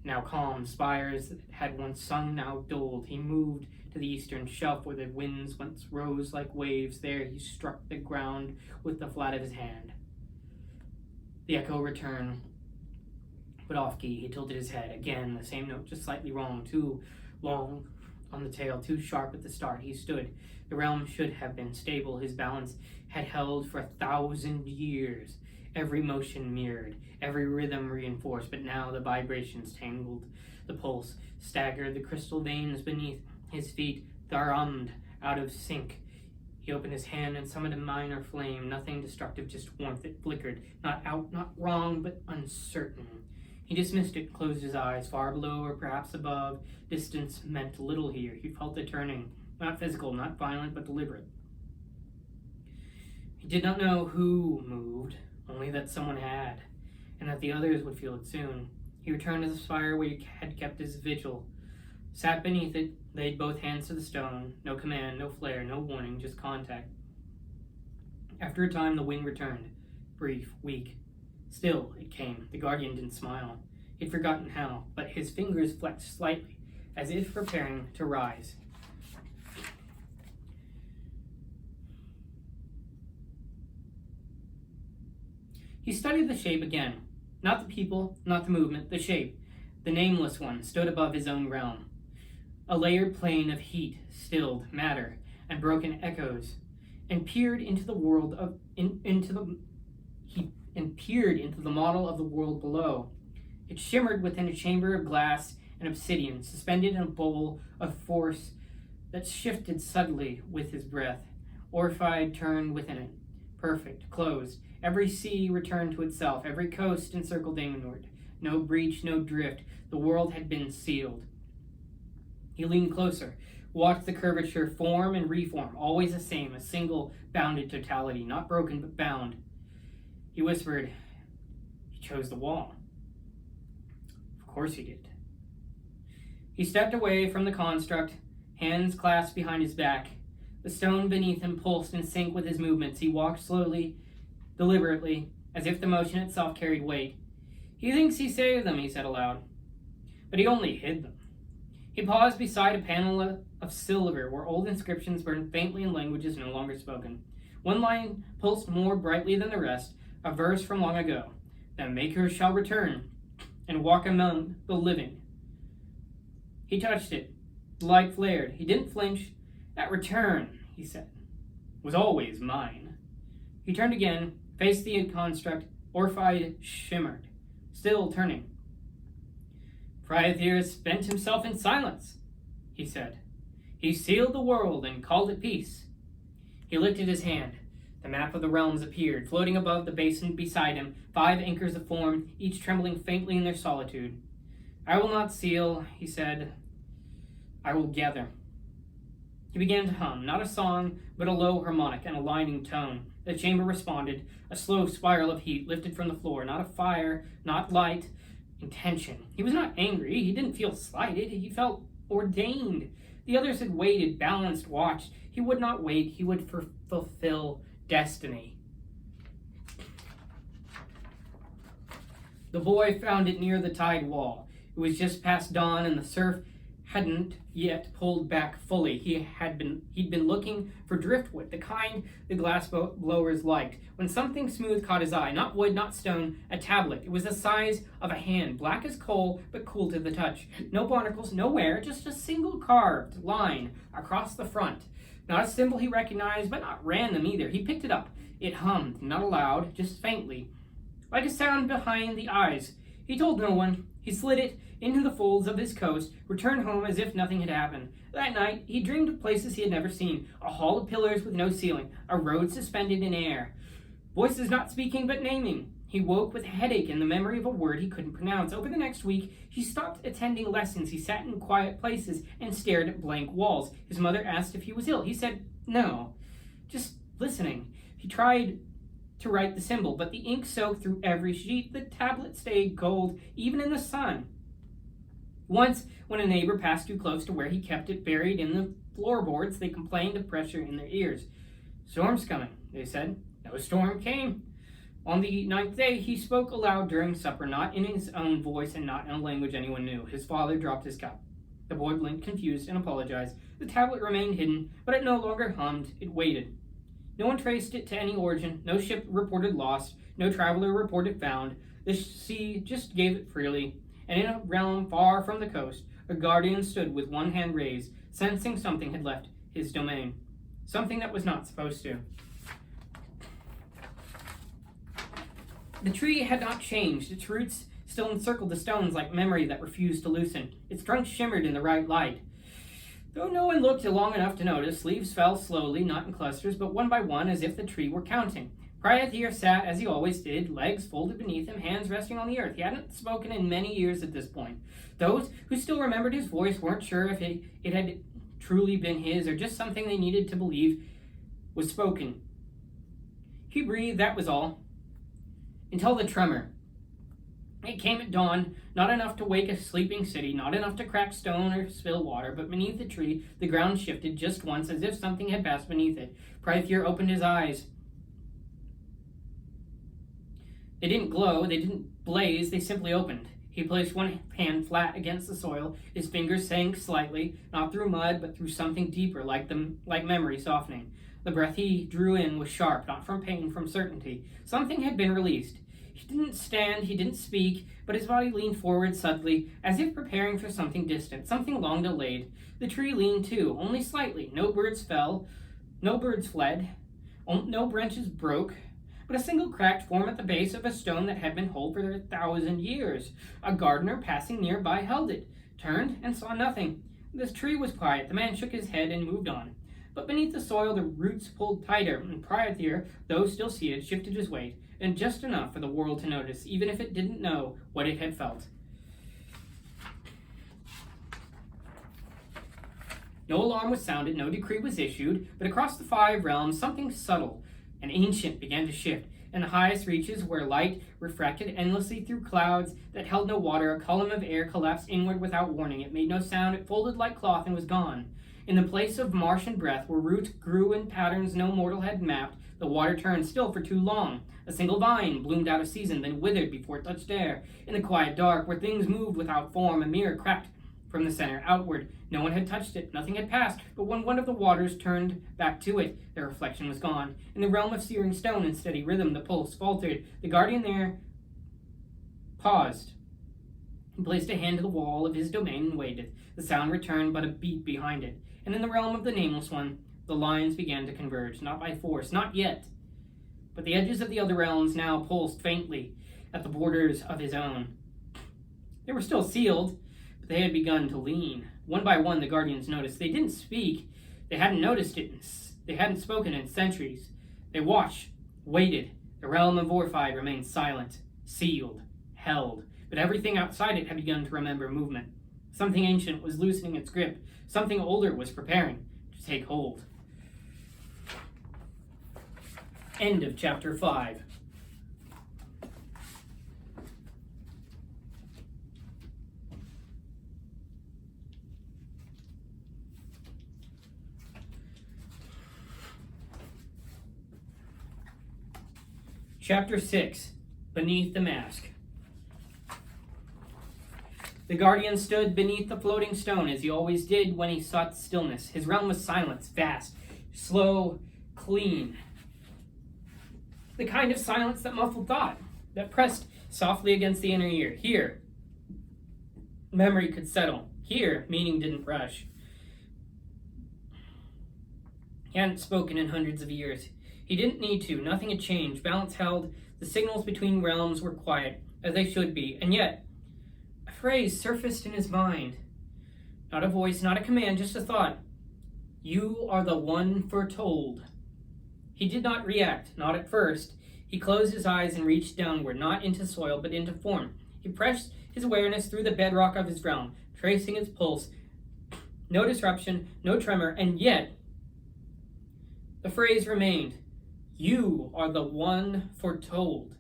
now calm, spires that had once sung, now dulled. He moved to the eastern shelf where the winds once rose like waves. There he struck the ground with the flat of his hand. The echo returned, but off-key. He tilted his head. Again, the same note, just slightly wrong, too long on the tail, too sharp at the start. He stood. The realm should have been stable. His balance had held for 1,000 years. Every motion mirrored, every rhythm reinforced, but now the vibrations tangled. The pulse staggered, the crystal veins beneath his feet thrummed out of sync. He opened his hand and summoned a minor flame, nothing destructive, just warmth. It flickered, not out, not wrong, but uncertain. He dismissed it, closed his eyes. Far below or perhaps above, distance meant little here. He felt the turning, not physical, not violent, but deliberate. He did not know who moved, only that someone had, and that the others would feel it soon. He returned to the spire where he had kept his vigil, sat beneath it, laid both hands to the stone. No command, no flare, no warning, just contact. After a time, the wind returned, brief, weak. Still, it came. The guardian didn't smile. He'd forgotten how, but his fingers flexed slightly, as if preparing to rise. He studied the shape again. Not the people, not the movement, the shape. The nameless one stood above his own realm. A layered plane of heat, stilled matter, and broken echoes, and peered into the world of peered into the model of the world below. It shimmered within a chamber of glass and obsidian, suspended in a bowl of force that shifted subtly with his breath. Orphied turned within it, perfect, closed. Every sea returned to itself, every coast encircled inward. No breach, no drift. The world had been sealed. He leaned closer, watched the curvature form and reform, always the same, a single bounded totality, not broken but bound. He whispered, "He chose the wall." Of course he did. He stepped away from the construct, hands clasped behind his back. The stone beneath him pulsed in sync with his movements. He walked slowly, deliberately, as if the motion itself carried weight. "He thinks he saved them," he said aloud, "but he only hid them." He paused beside a panel of silver where old inscriptions burned faintly in languages no longer spoken. One line pulsed more brightly than the rest, a verse from long ago. "The Maker shall return and walk among the living." He touched it. The light flared. He didn't flinch. "That return," he said, "was always mine." He turned again, faced the construct. Orphied shimmered, still turning. "Priotheer spent himself in silence," he said. He sealed the world and called it peace. He lifted his hand. The map of the realms appeared, floating above the basin beside him, 5 anchors of form, each trembling faintly in their solitude. I will not seal, he said. I will gather. He began to hum, not a song, but a low harmonic and a lining tone. The chamber responded, a slow spiral of heat lifted from the floor, not a fire, not light, intention. He was not angry, he didn't feel slighted, he felt ordained. The others had waited, balanced, watched. He would not wait, he would fulfill destiny. The boy found it near the tide wall. It was just past dawn, and the surf hadn't yet pulled back fully. He'd been looking for driftwood, the kind the glass blowers liked, when something smooth caught his eye. Not wood, not stone, a tablet. It was the size of a hand, black as coal, but cool to the touch. No barnacles, no wear, just a single carved line across the front. Not a symbol he recognized, but not random either. He picked it up. It hummed, not aloud, just faintly, like a sound behind the eyes. He told no one. He slid it into the folds of his coat, returned home as if nothing had happened. That night, he dreamed of places he had never seen, a hall of pillars with no ceiling, a road suspended in air. Voices not speaking, but naming. He woke with a headache and the memory of a word he couldn't pronounce. Over the next week, he stopped attending lessons. He sat in quiet places and stared at blank walls. His mother asked if he was ill. He said, no, just listening. He tried to write the symbol, but the ink soaked through every sheet. The tablet stayed cold, even in the sun. Once, when a neighbor passed too close to where he kept it buried in the floorboards, they complained of pressure in their ears. Storm's coming, they said. No storm came. On the 9th day, he spoke aloud during supper, not in his own voice and not in a language anyone knew. His father dropped his cup. The boy blinked, confused, and apologized. The tablet remained hidden, but it no longer hummed. It waited. No one traced it to any origin. No ship reported lost. No traveler reported found. The sea just gave it freely. And in a realm far from the coast, a guardian stood with one hand raised, sensing something had left his domain. Something that was not supposed to. The tree had not changed. Its roots still encircled the stones like memory that refused to loosen. Its trunk shimmered in the right light. Though no one looked long enough to notice, leaves fell slowly, not in clusters, but one by one, as if the tree were counting. Priotheer sat as he always did, legs folded beneath him, hands resting on the earth. He hadn't spoken in many years at this point. Those who still remembered his voice weren't sure if it had truly been his or just something they needed to believe was spoken. He breathed, that was all. Until the tremor. It came at dawn, not enough to wake a sleeping city, not enough to crack stone or spill water, but beneath the tree, the ground shifted just once as if something had passed beneath it. Priiotheer opened his eyes. They didn't glow, they didn't blaze, they simply opened. He placed one hand flat against the soil. His fingers sank slightly, not through mud, but through something deeper, like memory softening. The breath he drew in was sharp, not from pain, from certainty. Something had been released. He didn't stand, he didn't speak, but his body leaned forward suddenly, as if preparing for something distant, something long delayed. The tree leaned too, only slightly. No birds fell, no birds fled, no branches broke, but a single cracked form at the base of a stone that had been whole for 1,000 years. A gardener passing nearby held it, turned, and saw nothing. This tree was quiet. The man shook his head and moved on. But beneath the soil, the roots pulled tighter, and Priotheer, though still seated, shifted his weight, and just enough for the world to notice, even if it didn't know what it had felt. No alarm was sounded, no decree was issued, but across the 5 realms, something subtle and ancient began to shift. In the highest reaches, where light refracted endlessly through clouds that held no water, a column of air collapsed inward without warning. It made no sound, it folded like cloth and was gone. In the place of marsh and breath, where roots grew in patterns no mortal had mapped, the water turned still for too long. A single vine bloomed out of season, then withered before it touched air. In the quiet dark, where things moved without form, a mirror cracked from the center outward. No one had touched it, nothing had passed, but when one of the waters turned back to it, their reflection was gone. In the realm of searing stone and steady rhythm, the pulse faltered. The guardian there paused. He placed a hand to the wall of his domain and waited. The sound returned, but a beat behind it. And in the realm of the Nameless One, the lines began to converge, not by force, not yet. But the edges of the other realms now pulsed faintly at the borders of his own. They were still sealed, but they had begun to lean. One by one, the Guardians noticed. They didn't speak. They hadn't noticed it. They hadn't spoken in centuries. They watched, waited. The realm of Orphi remained silent, sealed, held. But everything outside it had begun to remember movement. Something ancient was loosening its grip. Something older was preparing to take hold. End of chapter 5. Chapter 6. Beneath the Mask. The Guardian stood beneath the floating stone, as he always did when he sought stillness. His realm was silence, vast, slow, clean. The kind of silence that muffled thought, that pressed softly against the inner ear. Here, memory could settle. Here, meaning didn't rush. He hadn't spoken in hundreds of years. He didn't need to. Nothing had changed. Balance held. The signals between realms were quiet, as they should be. And yet, a phrase surfaced in his mind. Not a voice, not a command, just a thought. You are the one foretold. He did not react, not at first. He closed his eyes and reached downward, not into soil, but into form. He pressed his awareness through the bedrock of his realm, tracing its pulse. No disruption, no tremor, and yet the phrase remained. You are the one foretold.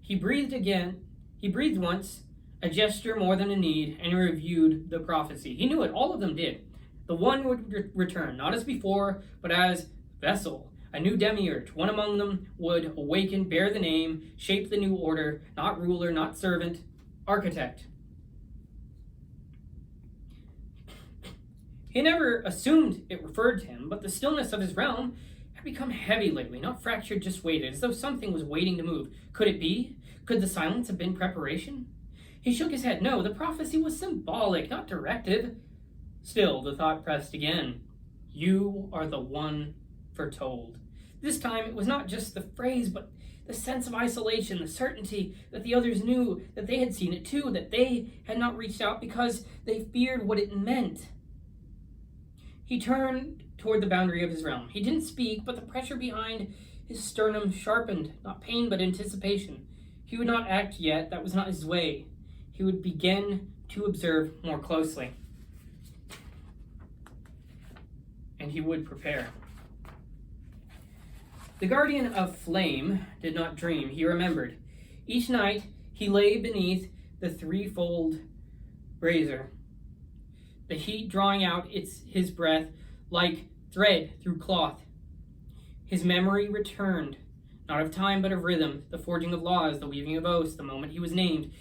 He breathed again. He breathed once, a gesture more than a need, and he reviewed the prophecy. He knew it. All of them did. The one would return, not as before, but as vessel. A new Demiurge. One among them would awaken, bear the name, shape the new order, not ruler, not servant, architect. He never assumed it referred to him, but the stillness of his realm become heavy lately, not fractured, just weighted, as though something was waiting to move. Could it be? Could the silence have been preparation? He shook his head. No, the prophecy was symbolic, not directive. Still, the thought pressed again. You are the one foretold. This time, it was not just the phrase, but the sense of isolation, the certainty that the others knew, that they had seen it too, that they had not reached out because they feared what it meant. He turned toward the boundary of his realm. He didn't speak, but the pressure behind his sternum sharpened, not pain, but anticipation. He would not act yet. That was not his way. He would begin to observe more closely. And he would prepare. The Guardian of Flame did not dream. He remembered. Each night, he lay beneath the threefold brazier, the heat drawing out his breath like thread through cloth. His memory returned, not of time but of rhythm, the forging of laws, the weaving of oaths, the moment he was named.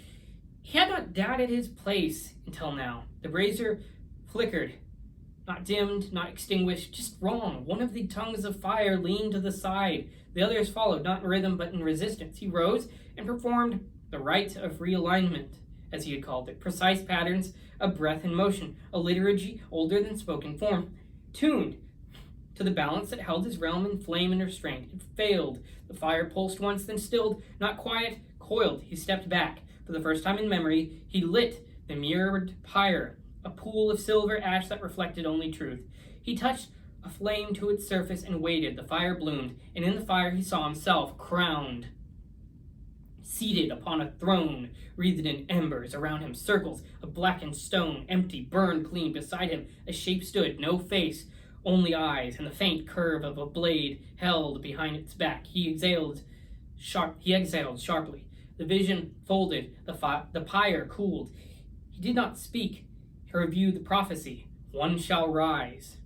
He had not doubted his place until now. The brazier flickered, not dimmed, not extinguished, just wrong. One of the tongues of fire leaned to the side. The others followed, not in rhythm but in resistance. He rose and performed the rite of realignment, as he had called it, precise patterns of breath and motion, a liturgy older than spoken form, tuned to the balance that held his realm in flame and restraint. It failed. The fire pulsed once, then stilled, not quiet, coiled. He stepped back. For the first time in memory, he lit the mirrored pyre, a pool of silver ash that reflected only truth. He touched a flame to its surface and waited. The fire bloomed, and in the fire he saw himself crowned, seated upon a throne, wreathed in embers. Around him, circles of blackened stone, empty, burned clean. Beside him, a shape stood, no face, only eyes, and the faint curve of a blade held behind its back. He exhaled sharply. The vision folded, the pyre cooled. He did not speak. He reviewed the prophecy. One shall rise,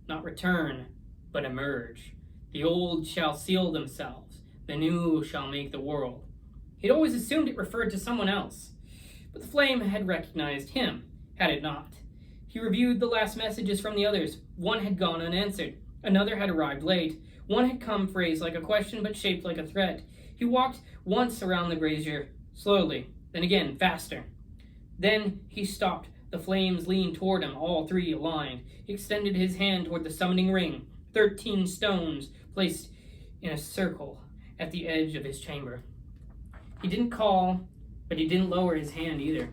not return, but emerge. The old shall seal themselves. The new shall make the world. He'd always assumed it referred to someone else, but the flame had recognized him, had it not. He reviewed the last messages from the others. One had gone unanswered. Another had arrived late. One had come phrased like a question, but shaped like a threat. He walked once around the brazier, slowly, then again, faster. Then he stopped. The flames leaned toward him, all three aligned. He extended his hand toward the summoning ring, 13 stones placed in a circle at the edge of his chamber. He didn't call, but he didn't lower his hand either.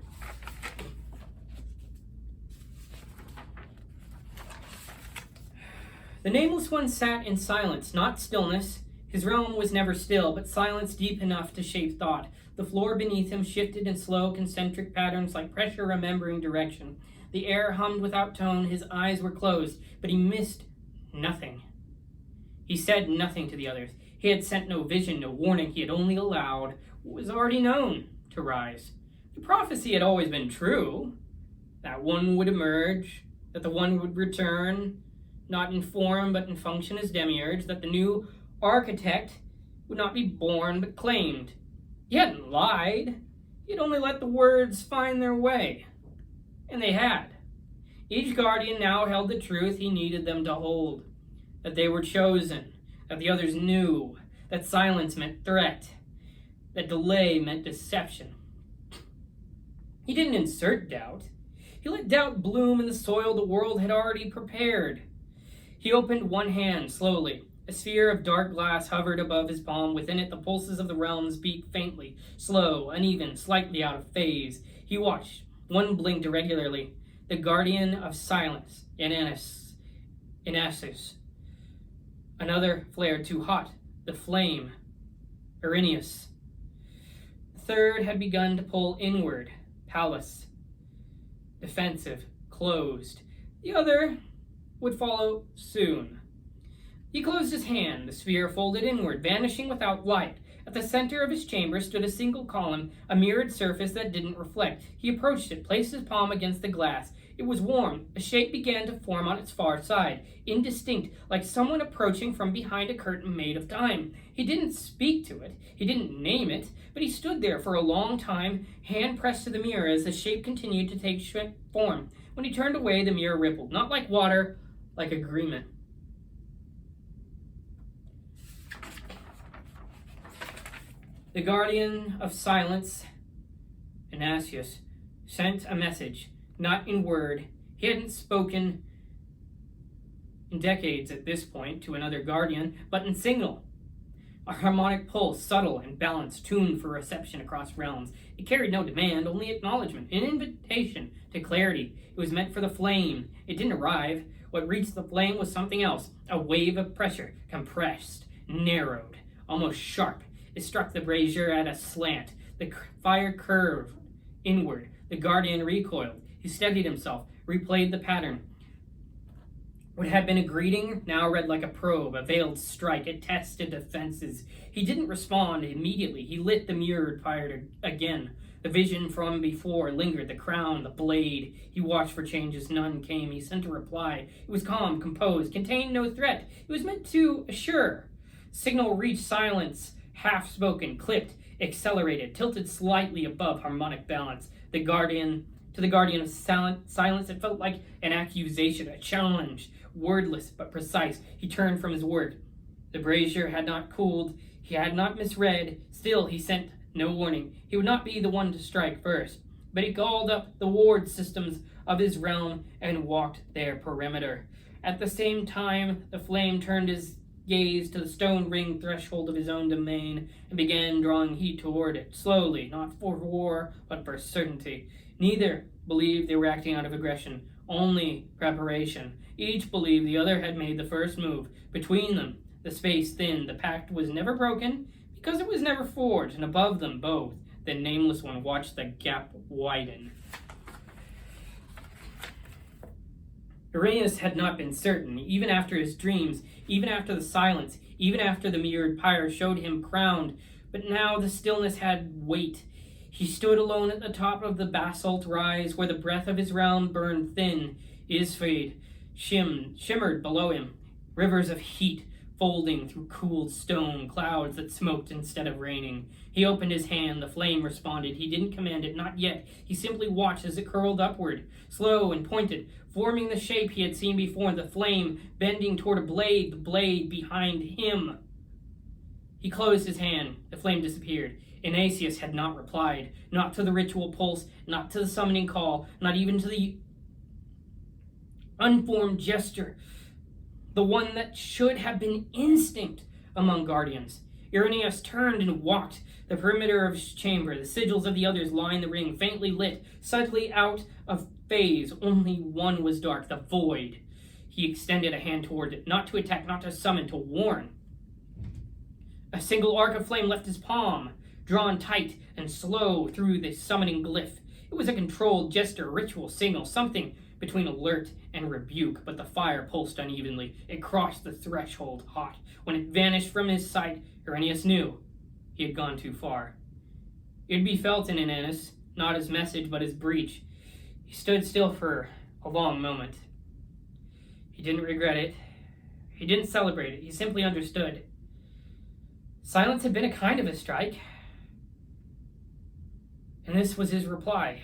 The Nameless One sat in silence, not stillness. His realm was never still, but silence deep enough to shape thought. The floor beneath him shifted in slow, concentric patterns like pressure remembering direction. The air hummed without tone. His eyes were closed, but he missed nothing. He said nothing to the others. He had sent no vision, no warning. He had only allowed what was already known to rise. The prophecy had always been true. That one would emerge, that the one would return, not in form but in function as Demiurge, that the new architect would not be born but claimed. He hadn't lied. He had only let the words find their way. And they had. Each guardian now held the truth he needed them to hold. That they were chosen. That the others knew. That silence meant threat. That delay meant deception. He didn't insert doubt. He let doubt bloom in the soil the world had already prepared. He opened one hand slowly. A sphere of dark glass hovered above his palm. Within it, the pulses of the realms beat faintly, slow, uneven, slightly out of phase. He watched. One blinked irregularly. The guardian of silence, Inasus. Another flared too hot. The flame, Irenaeus. The third had begun to pull inward, Pallas. Defensive, closed. The other would follow soon. He closed his hand, the sphere folded inward, vanishing without light. At the center of his chamber stood a single column, a mirrored surface that didn't reflect. He approached it, placed his palm against the glass. It was warm. A shape began to form on its far side, indistinct, like someone approaching from behind a curtain made of time. He didn't speak to it. He didn't name it, but he stood there for a long time, hand pressed to the mirror as the shape continued to take form. When he turned away, the mirror rippled, not like water, like agreement. The guardian of silence, Inasus, sent a message, not in word. He hadn't spoken in decades at this point to another guardian, but in signal. A harmonic pulse, subtle and balanced, tuned for reception across realms. It carried no demand, only acknowledgement, an invitation to clarity. It was meant for the flame. It didn't arrive. What reached the flame was something else, a wave of pressure, compressed, narrowed, almost sharp. It struck the brazier at a slant. The fire curved inward. The guardian recoiled. He steadied himself, replayed the pattern. What had been a greeting now read like a probe, a veiled strike. It tested defenses. He didn't respond immediately. He lit the mirrored fire again. The vision from before lingered, the crown, the blade. He watched for changes. None came. He sent a reply. It was calm, composed, contained no threat. It was meant to assure. Signal reached silence, half-spoken, clipped, accelerated, tilted slightly above harmonic balance. To the guardian of silence, it felt like an accusation, a challenge, wordless but precise. He turned from his work. The brazier had not cooled. He had not misread. Still, he sent no warning. He would not be the one to strike first. But he called up the ward systems of his realm and walked their perimeter. At the same time, the flame turned his gaze to the stone-ringed threshold of his own domain and began drawing heat toward it, slowly, not for war, but for certainty. Neither believed they were acting out of aggression, only preparation. Each believed the other had made the first move. Between them, the space thinned. The pact was never broken, because it was never forged, and above them both, the Nameless One watched the gap widen. Irenaeus had not been certain, even after his dreams, even after the silence, even after the mirrored pyre showed him crowned. But now the stillness had weight. He stood alone at the top of the basalt rise, where the breath of his realm burned thin. His fade shimmered below him, rivers of heat folding through cooled stone, clouds that smoked instead of raining. He opened his hand. The flame responded. He didn't command it, not yet. He simply watched as it curled upward, slow and pointed, forming the shape he had seen before, the flame bending toward a blade, the blade behind him. He closed his hand. The flame disappeared. Inasus had not replied, not to the ritual pulse, not to the summoning call, not even to the unformed gesture, the one that should have been instinct among guardians. Irenaeus turned and walked the perimeter of his chamber. The sigils of the others lined the ring, faintly lit, subtly out of phase. Only one was dark, the void. He extended a hand toward it, not to attack, not to summon, to warn. A single arc of flame left his palm, drawn tight and slow through the summoning glyph. It was a controlled gesture, ritual signal, something between alert and rebuke, but the fire pulsed unevenly. It crossed the threshold hot. When it vanished from his sight, Irenaeus knew he had gone too far. It would be felt in Ennis, not his message, but his breach. He stood still for a long moment. He didn't regret it. He didn't celebrate it. He simply understood. Silence had been a kind of a strike. And this was his reply.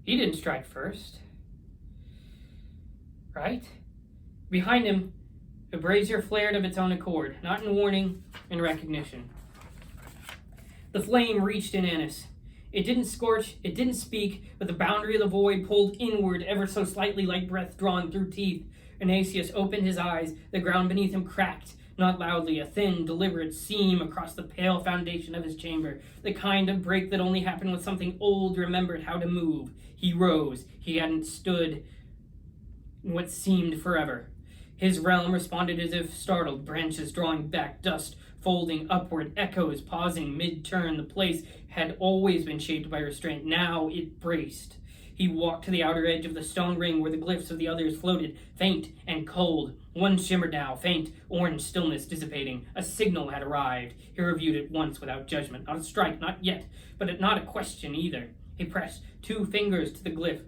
He didn't strike first. Right? Behind him, a brazier flared of its own accord, not in warning, in recognition. The flame reached in Ennis. It didn't scorch, it didn't speak, but the boundary of the void pulled inward ever so slightly like breath drawn through teeth. Irenaeus opened his eyes. The ground beneath him cracked, not loudly, a thin, deliberate seam across the pale foundation of his chamber, the kind of break that only happened when something old remembered how to move. He rose. He hadn't stood in what seemed forever. His realm responded as if startled, branches drawing back, dust folding upward, echoes pausing mid-turn. The place had always been shaped by restraint. Now it braced. He walked to the outer edge of the stone ring where the glyphs of the others floated, faint and cold. One shimmered now, faint, orange stillness dissipating. A signal had arrived. He reviewed it once without judgment. Not a strike, not yet, but not a question either. He pressed 2 fingers to the glyph,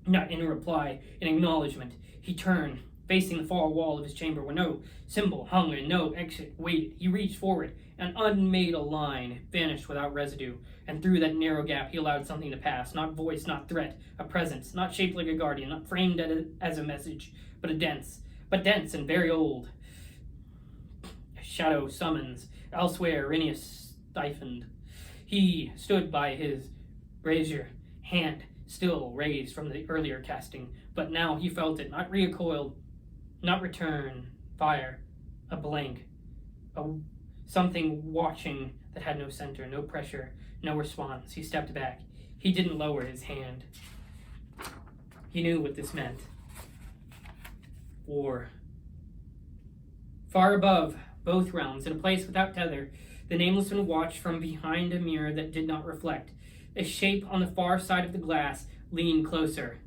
not in reply, in acknowledgement. He turned, facing the far wall of his chamber where no symbol hung and no exit waited. He reached forward, and unmade a line vanished without residue, and through that narrow gap he allowed something to pass, not voice, not threat, a presence, not shaped like a guardian, not framed as a message, but dense and very old. A shadow summons. Elsewhere, Irenaeus stiffened. He stood by his brazier, hand still raised from the earlier casting, but now he felt it, not recoiled, not return, fire, a blank, something watching that had no center, no pressure, no response. He stepped back. He didn't lower his hand. He knew what this meant. War. Far above both realms, in a place without tether, the Nameless One watched from behind a mirror that did not reflect. A shape on the far side of the glass leaned closer.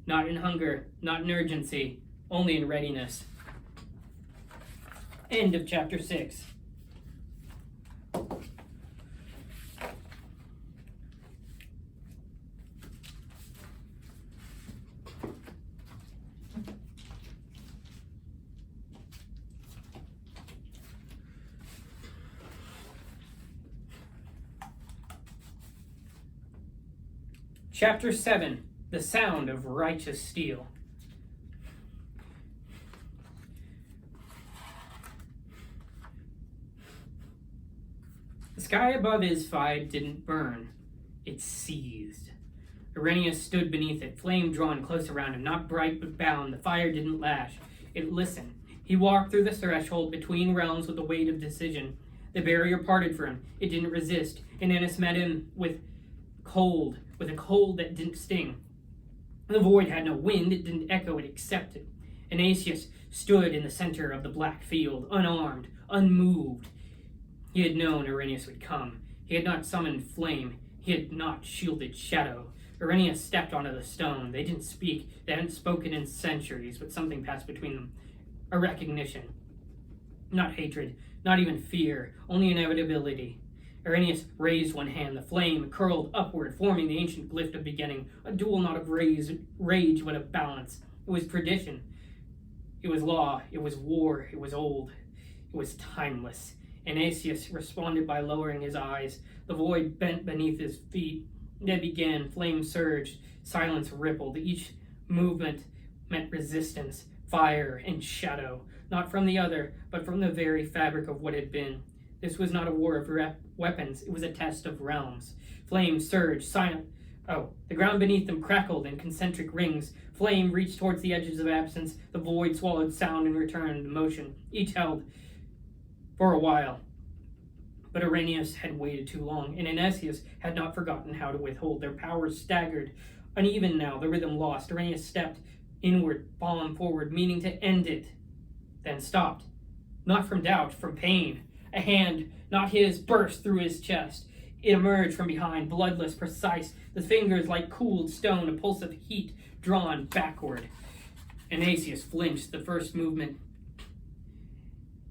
Not in hunger, not in urgency, only in readiness. End of chapter 6. Chapter 7. The Sound of Righteous Steel. The sky above Isfide didn't burn. It seethed. Irenaeus stood beneath it, flame drawn close around him, not bright but bound. The fire didn't lash. It listened. He walked through the threshold between realms with the weight of decision. The barrier parted for him. It didn't resist. And Ennis met him with a cold that didn't sting. The void had no wind. It didn't echo. It accepted. Irenaeus stood in the center of the black field, unarmed, unmoved. He had known Irenaeus would come. He had not summoned flame. He had not shielded shadow. Irenaeus stepped onto the stone. They didn't speak. They hadn't spoken in centuries, but something passed between them. A recognition. Not hatred, not even fear, only inevitability. Irenaeus raised one hand. The flame curled upward, forming the ancient glyph of beginning. A dual knot of rage, but of balance. It was perdition. It was law. It was war. It was old. It was timeless. Irenaeus responded by lowering his eyes. The void bent beneath his feet. They began. Flame surged. Silence rippled. Each movement meant resistance, fire, and shadow. Not from the other, but from the very fabric of what had been. This was not a war of weapons. It was a test of realms. Flame surged. The ground beneath them crackled in concentric rings. Flame reached towards the edges of absence. The void swallowed sound and returned motion. Each held for a while. But Irenaeus had waited too long, and Irenaeus had not forgotten how to withhold. Their powers staggered. Uneven now, the rhythm lost. Irenaeus stepped inward, palm forward, meaning to end it, then stopped. Not from doubt, from pain. A hand, not his, burst through his chest. It emerged from behind, bloodless, precise, the fingers like cooled stone, a pulse of heat drawn backward. Anasius flinched. The first movement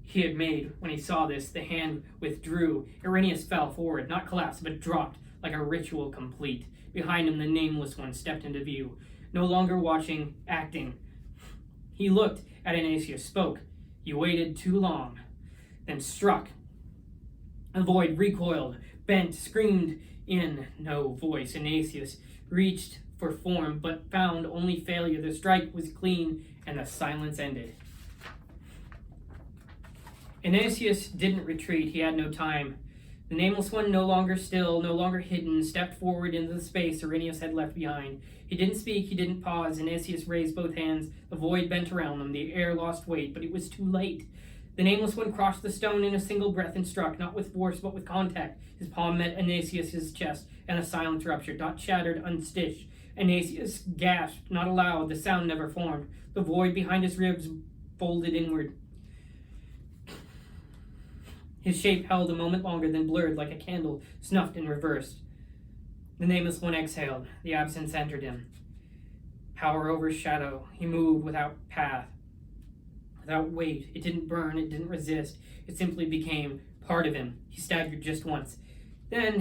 he had made when he saw this, the hand withdrew. Irenaeus fell forward, not collapsed, but dropped like a ritual complete. Behind him, the Nameless One stepped into view, no longer watching, acting. He looked at Anasius, spoke. He waited too long, then struck. A void recoiled, bent, screamed in no voice. Anasius reached for form, but found only failure. The strike was clean, and the silence ended. Anasius didn't retreat. He had no time. The Nameless One, no longer still, no longer hidden, stepped forward into the space Irenaeus had left behind. He didn't speak, he didn't pause. Anasius raised both hands. The void bent around them. The air lost weight, but it was too late. The Nameless One crossed the stone in a single breath and struck, not with force, but with contact. His palm met Anasius' chest, and a silence ruptured, not shattered, unstitched. Anasius gasped, not aloud. The sound never formed. The void behind his ribs folded inward. His shape held a moment longer, then blurred like a candle, snuffed and reversed. The Nameless One exhaled. The absence entered him. Power over shadow. He moved without path, without weight. It didn't burn, it didn't resist. It simply became part of him. He staggered just once. Then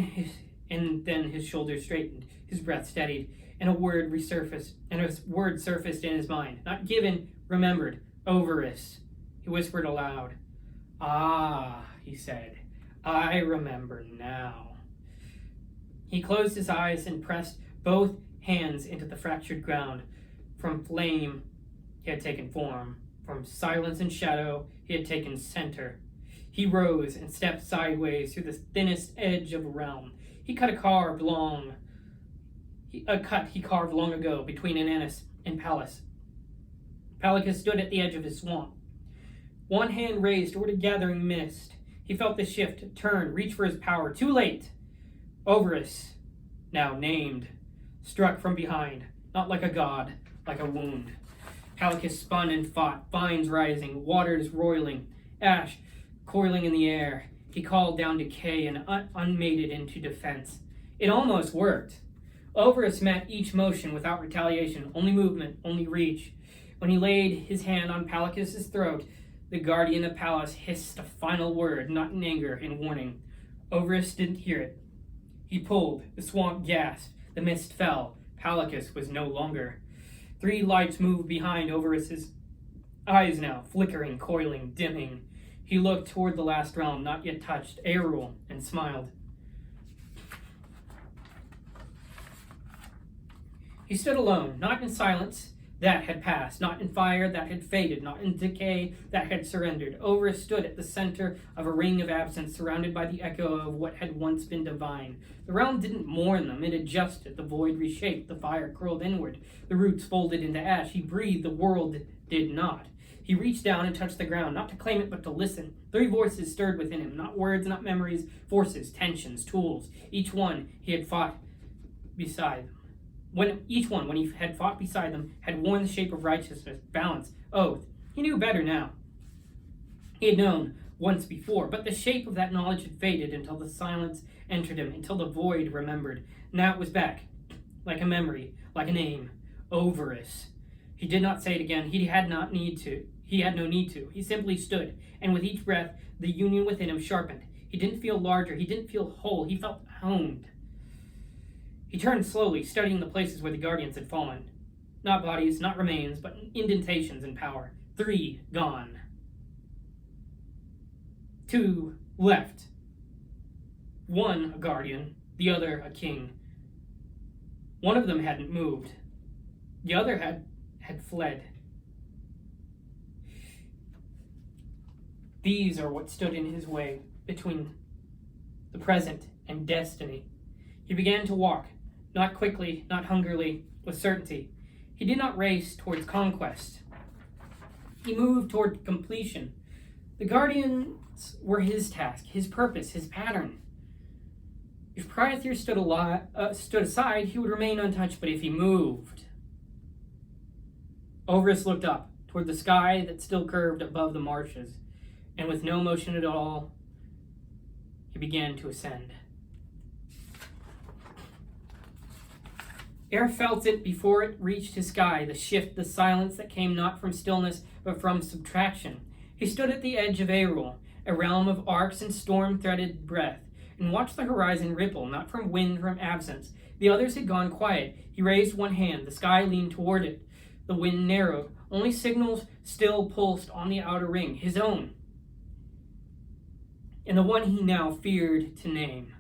his shoulders straightened, his breath steadied, and a word resurfaced, and a word surfaced in his mind. Not given, remembered. Overus. He whispered aloud. Ah, he said, I remember now. He closed his eyes and pressed both hands into the fractured ground. From flame, he had taken form. From silence and shadow, he had taken center. He rose and stepped sideways through the thinnest edge of a realm. He cut he carved long ago between Ananus and Pallas. Pallas stood at the edge of his swamp. One hand raised toward a gathering mist. He felt the shift, turn, reach for his power. Too late. Overus, now named, struck from behind, not like a god, like a wound. Pallas spun and fought, vines rising, waters roiling, ash coiling in the air. He called down decay and unmated into defense. It almost worked. Overus met each motion without retaliation, only movement, only reach. When he laid his hand on Pallas' throat, the guardian of Pallas hissed a final word, not in anger, in warning. Overus didn't hear it. He pulled. The swamp gasped. The mist fell. Pallas was no longer. 3 lights moved behind Overus's eyes now, flickering, coiling, dimming. He looked toward the last realm, not yet touched, Aerul, and smiled. He stood alone, not in silence that had passed, not in fire that had faded, not in decay that had surrendered. Overus stood at the center of a ring of absence, surrounded by the echo of what had once been divine. The realm didn't mourn them, it adjusted. The void reshaped, the fire curled inward, the roots folded into ash. He breathed, the world did not. He reached down and touched the ground, not to claim it, but to listen. 3 voices stirred within him, not words, not memories, forces, tensions, tools. Each one he had fought beside them. When he had fought beside them, had worn the shape of righteousness, balance, oath. He knew better now. He had known once before, but the shape of that knowledge had faded until the silence entered him, until the void remembered. Now it was back, like a memory, like a name. Overus. He did not say it again. He had no need to. He simply stood, and with each breath, the union within him sharpened. He didn't feel larger. He didn't feel whole. He felt honed. He turned slowly, studying the places where the guardians had fallen. Not bodies, not remains, but indentations in power. 3 gone. 2 left. 1 a guardian, the other a king. One of them hadn't moved. The other had fled. These are what stood in his way between the present and destiny. He began to walk. Not quickly, not hungrily, with certainty. He did not race towards conquest. He moved toward completion. The guardians were his task, his purpose, his pattern. If Priotheer stood aside, he would remain untouched, but if he moved, Overus looked up, toward the sky that still curved above the marshes, and with no motion at all, he began to ascend. Air felt it before it reached his sky, the shift, the silence that came not from stillness, but from subtraction. He stood at the edge of Aerul, a realm of arcs and storm-threaded breath, and watched the horizon ripple, not from wind, from absence. The others had gone quiet. He raised one hand. The sky leaned toward it. The wind narrowed. Only signals still pulsed on the outer ring, his own, and the one he now feared to name.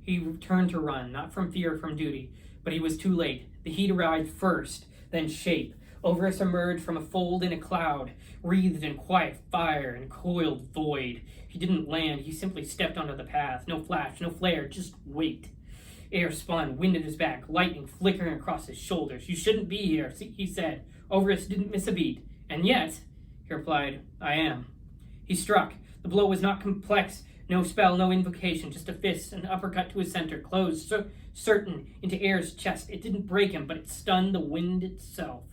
He turned to run, not from fear, from duty. But he was too late. The heat arrived first, then shape. Overus emerged from a fold in a cloud, wreathed in quiet fire and coiled void. He didn't land, he simply stepped onto the path. No flash, no flare, just wait. Air spun, wind at his back, lightning flickering across his shoulders. You shouldn't be here, he said. Overus didn't miss a beat. And yet, he replied, I am. He struck. The blow was not complex. No spell, no invocation, just a fist, an uppercut to his center, closed, certain, into Air's chest. It didn't break him, but it stunned the wind itself.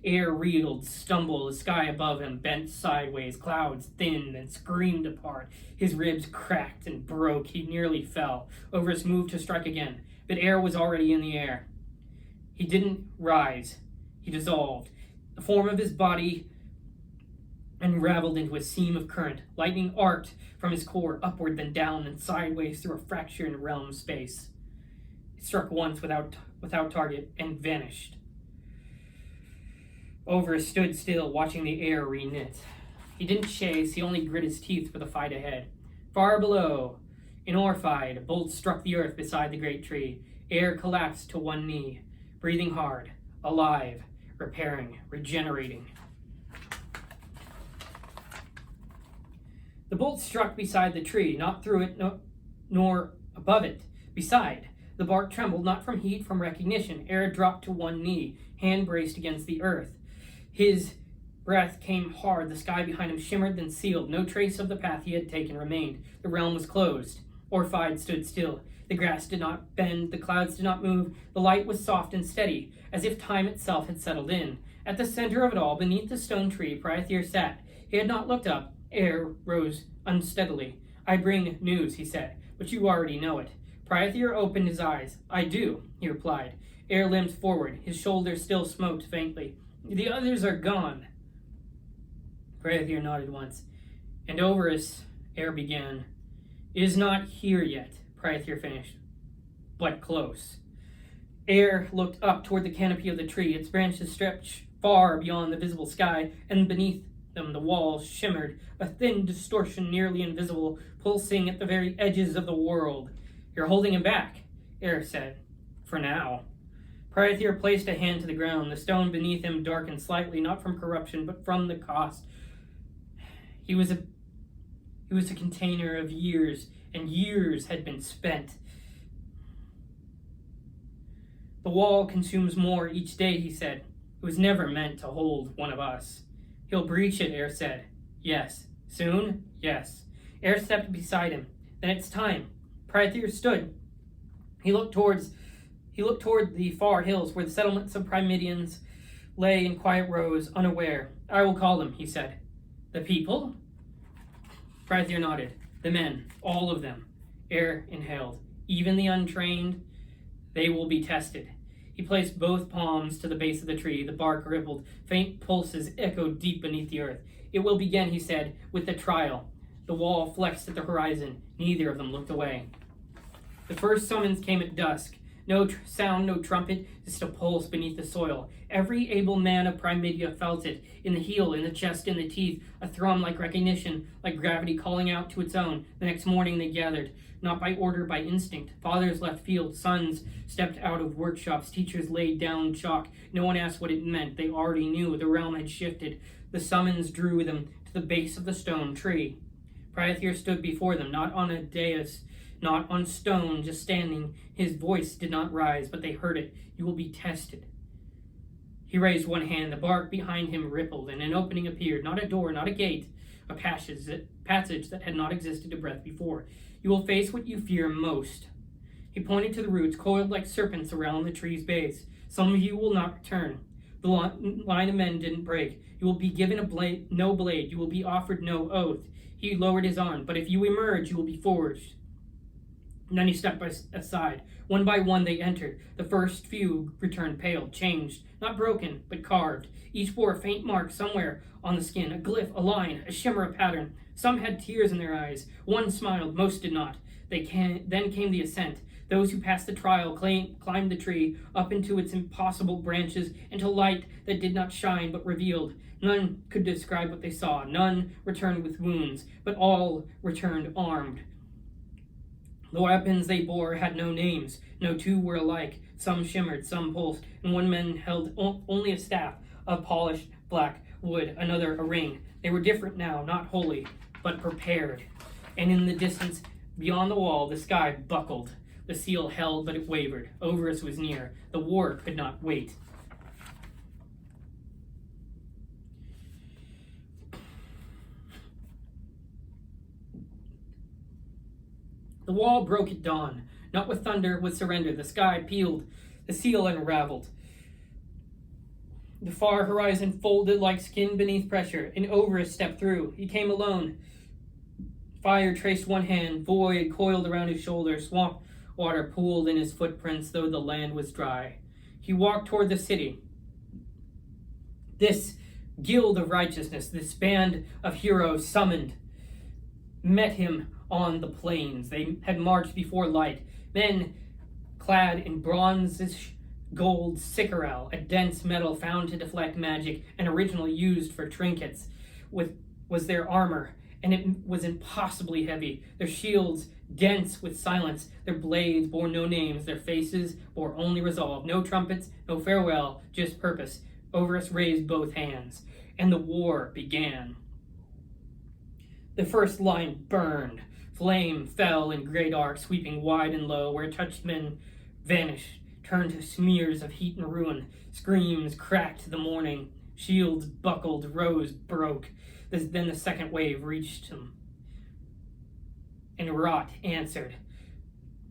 Air reeled, stumbled, the sky above him bent sideways, clouds thinned and screamed apart. His ribs cracked and broke. He nearly fell. Overus moved to strike again, but Air was already in the air. He didn't rise. He dissolved. The form of his body unraveled into a seam of current. Lightning arced from his core, upward, then down, then sideways through a fracture in realm space. It struck once without target and vanished. Overus stood still, watching the air reknit. He didn't chase, he only grit his teeth for the fight ahead. Far below, in Orphide, a bolt struck the earth beside the great tree. Air collapsed to one knee, breathing hard, alive, repairing, regenerating. The bolt struck beside the tree, not through it, nor above it. Beside, the bark trembled, not from heat, from recognition. Air dropped to one knee, hand braced against the earth. His breath came hard. The sky behind him shimmered, then sealed. No trace of the path he had taken remained. The realm was closed. Orphide stood still. The grass did not bend. The clouds did not move. The light was soft and steady, as if time itself had settled in. At the center of it all, beneath the stone tree, Priotheer sat. He had not looked up. Air rose unsteadily. I bring news, he said, but you already know it. Priotheer opened his eyes. I do, he replied. Air limped forward. His shoulders still smoked faintly. The others are gone. Priotheer nodded once. And Overus, Air began. Is not here yet, Priotheer finished, but close. Air looked up toward the canopy of the tree. Its branches stretched far beyond the visible sky, and beneath them the walls shimmered, a thin distortion nearly invisible, pulsing at the very edges of the world. You're holding him back, Air said. For now. Priotheer placed a hand to the ground. The stone beneath him darkened slightly, not from corruption, but from the cost. He was a container of years, and years had been spent. The wall consumes more each day, he said. It was never meant to hold one of us. He'll breach it, Air said. Yes. Soon? Yes. Air stepped beside him. Then it's time. Priotheer stood. He looked toward the far hills where the settlements of Priimydians lay in quiet rows, unaware. I will call them, he said. The people? Priotheer nodded. The men, all of them. Air inhaled. Even the untrained, they will be tested. He placed both palms to the base of the tree. The bark rippled. Faint pulses echoed deep beneath the earth. It will begin, he said, with the trial. The wall flexed at the horizon. Neither of them looked away. The first summons came at dusk. No sound, no trumpet, just a pulse beneath the soil. Every able man of Priimydia felt it, in the heel, in the chest, in the teeth, a thrum like recognition, like gravity calling out to its own. The next morning they gathered, not by order, by instinct. Fathers left field, sons stepped out of workshops, teachers laid down chalk. No one asked what it meant. They already knew. The realm had shifted. The summons drew them to the base of the stone tree. Priotheer stood before them, not on a dais, not on stone, just standing. His voice did not rise, but they heard it. You will be tested. He raised one hand. The bark behind him rippled, and an opening appeared. Not a door, not a gate, a passage that had not existed a breath before. You will face what you fear most. He pointed to the roots, coiled like serpents around the tree's base. Some of you will not return. The line of men didn't break. You will be given no blade. You will be offered no oath. He lowered his arm. But if you emerge, you will be forged. And then he stepped aside. One by one they entered. The first few returned pale, changed, not broken, but carved. Each bore a faint mark somewhere on the skin, a glyph, a line, a shimmer of pattern. Some had tears in their eyes. One smiled, most did not. Then came the ascent. Those who passed the trial climbed the tree up into its impossible branches, into light that did not shine but revealed. None could describe what they saw. None returned with wounds, but all returned armed. The weapons they bore had no names. No two were alike. Some shimmered, some pulsed, and one man held only a staff of polished black wood, another a ring. They were different now, not wholly, but prepared. And in the distance, beyond the wall, the sky buckled. The seal held, but it wavered. Overus was near. The war could not wait. The wall broke at dawn. Not with thunder, with surrender. The sky peeled. The seal unraveled. The far horizon folded like skin beneath pressure. And Overus stepped through. He came alone. Fire traced one hand. Void coiled around his shoulder. Swamp water pooled in his footprints, though the land was dry. He walked toward the city. This guild of righteousness, this band of heroes summoned, met him on the plains. They had marched before light. Men clad in bronzish gold sicarel, a dense metal found to deflect magic and originally used for trinkets, was their armor, and it was impossibly heavy. Their shields dense with silence. Their blades bore no names. Their faces bore only resolve. No trumpets, no farewell, just purpose. Overus raised both hands, and the war began. The first line burned. Flame fell in great arcs, sweeping wide and low. Where it touched men vanished, turned to smears of heat and ruin. Screams cracked the morning. Shields buckled, rose broke. Then the second wave reached them. And rot answered.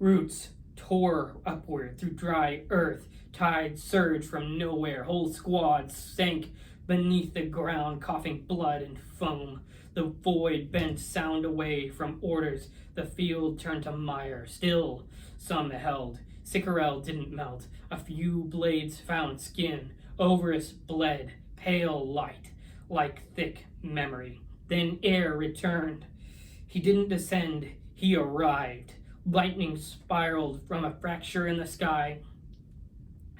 Roots tore upward through dry earth. Tides surged from nowhere. Whole squads sank beneath the ground, coughing blood and foam. The void bent sound away from orders. The field turned to mire. Still, some held. Sicarel didn't melt. A few blades found skin. Overus bled. Pale light, like thick memory. Then air returned. He didn't descend. He arrived. Lightning spiraled from a fracture in the sky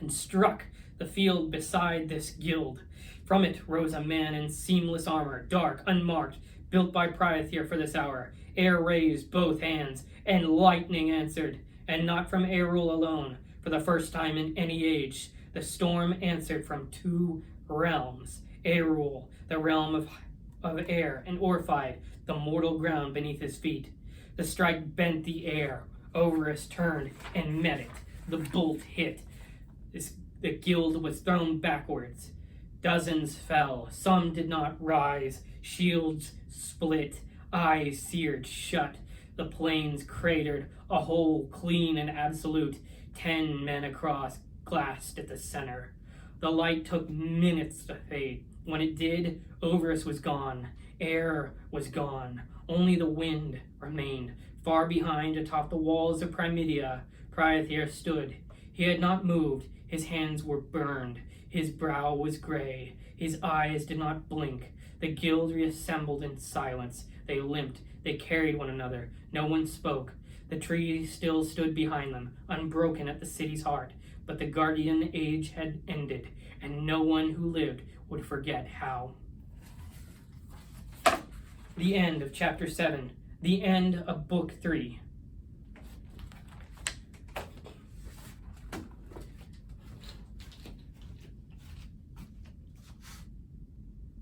and struck the field beside this guild. From it rose a man in seamless armor, dark, unmarked, built by Priotheer for this hour. Air raised both hands, and lightning answered, and not from Aerul alone. For the first time in any age, the storm answered from two realms. Aerul, the realm of air, and Orphide, the mortal ground beneath his feet. The strike bent the air. Overus turned and met it. The bolt hit. The guild was thrown backwards. Dozens fell. Some did not rise. Shields split. Eyes seared shut. The plains cratered. A hole clean and absolute. 10 men across, glassed at the center. The light took minutes to fade. When it did, Overus was gone. Air was gone. Only the wind remained. Far behind, atop the walls of Priimydia, Priotheer stood. He had not moved. His hands were burned. His brow was gray. His eyes did not blink. The guild reassembled in silence. They limped. They carried one another. No one spoke. The tree still stood behind them, unbroken at the city's heart. But the guardian age had ended, and no one who lived would forget how. The end of Chapter 7. The end of Book 3.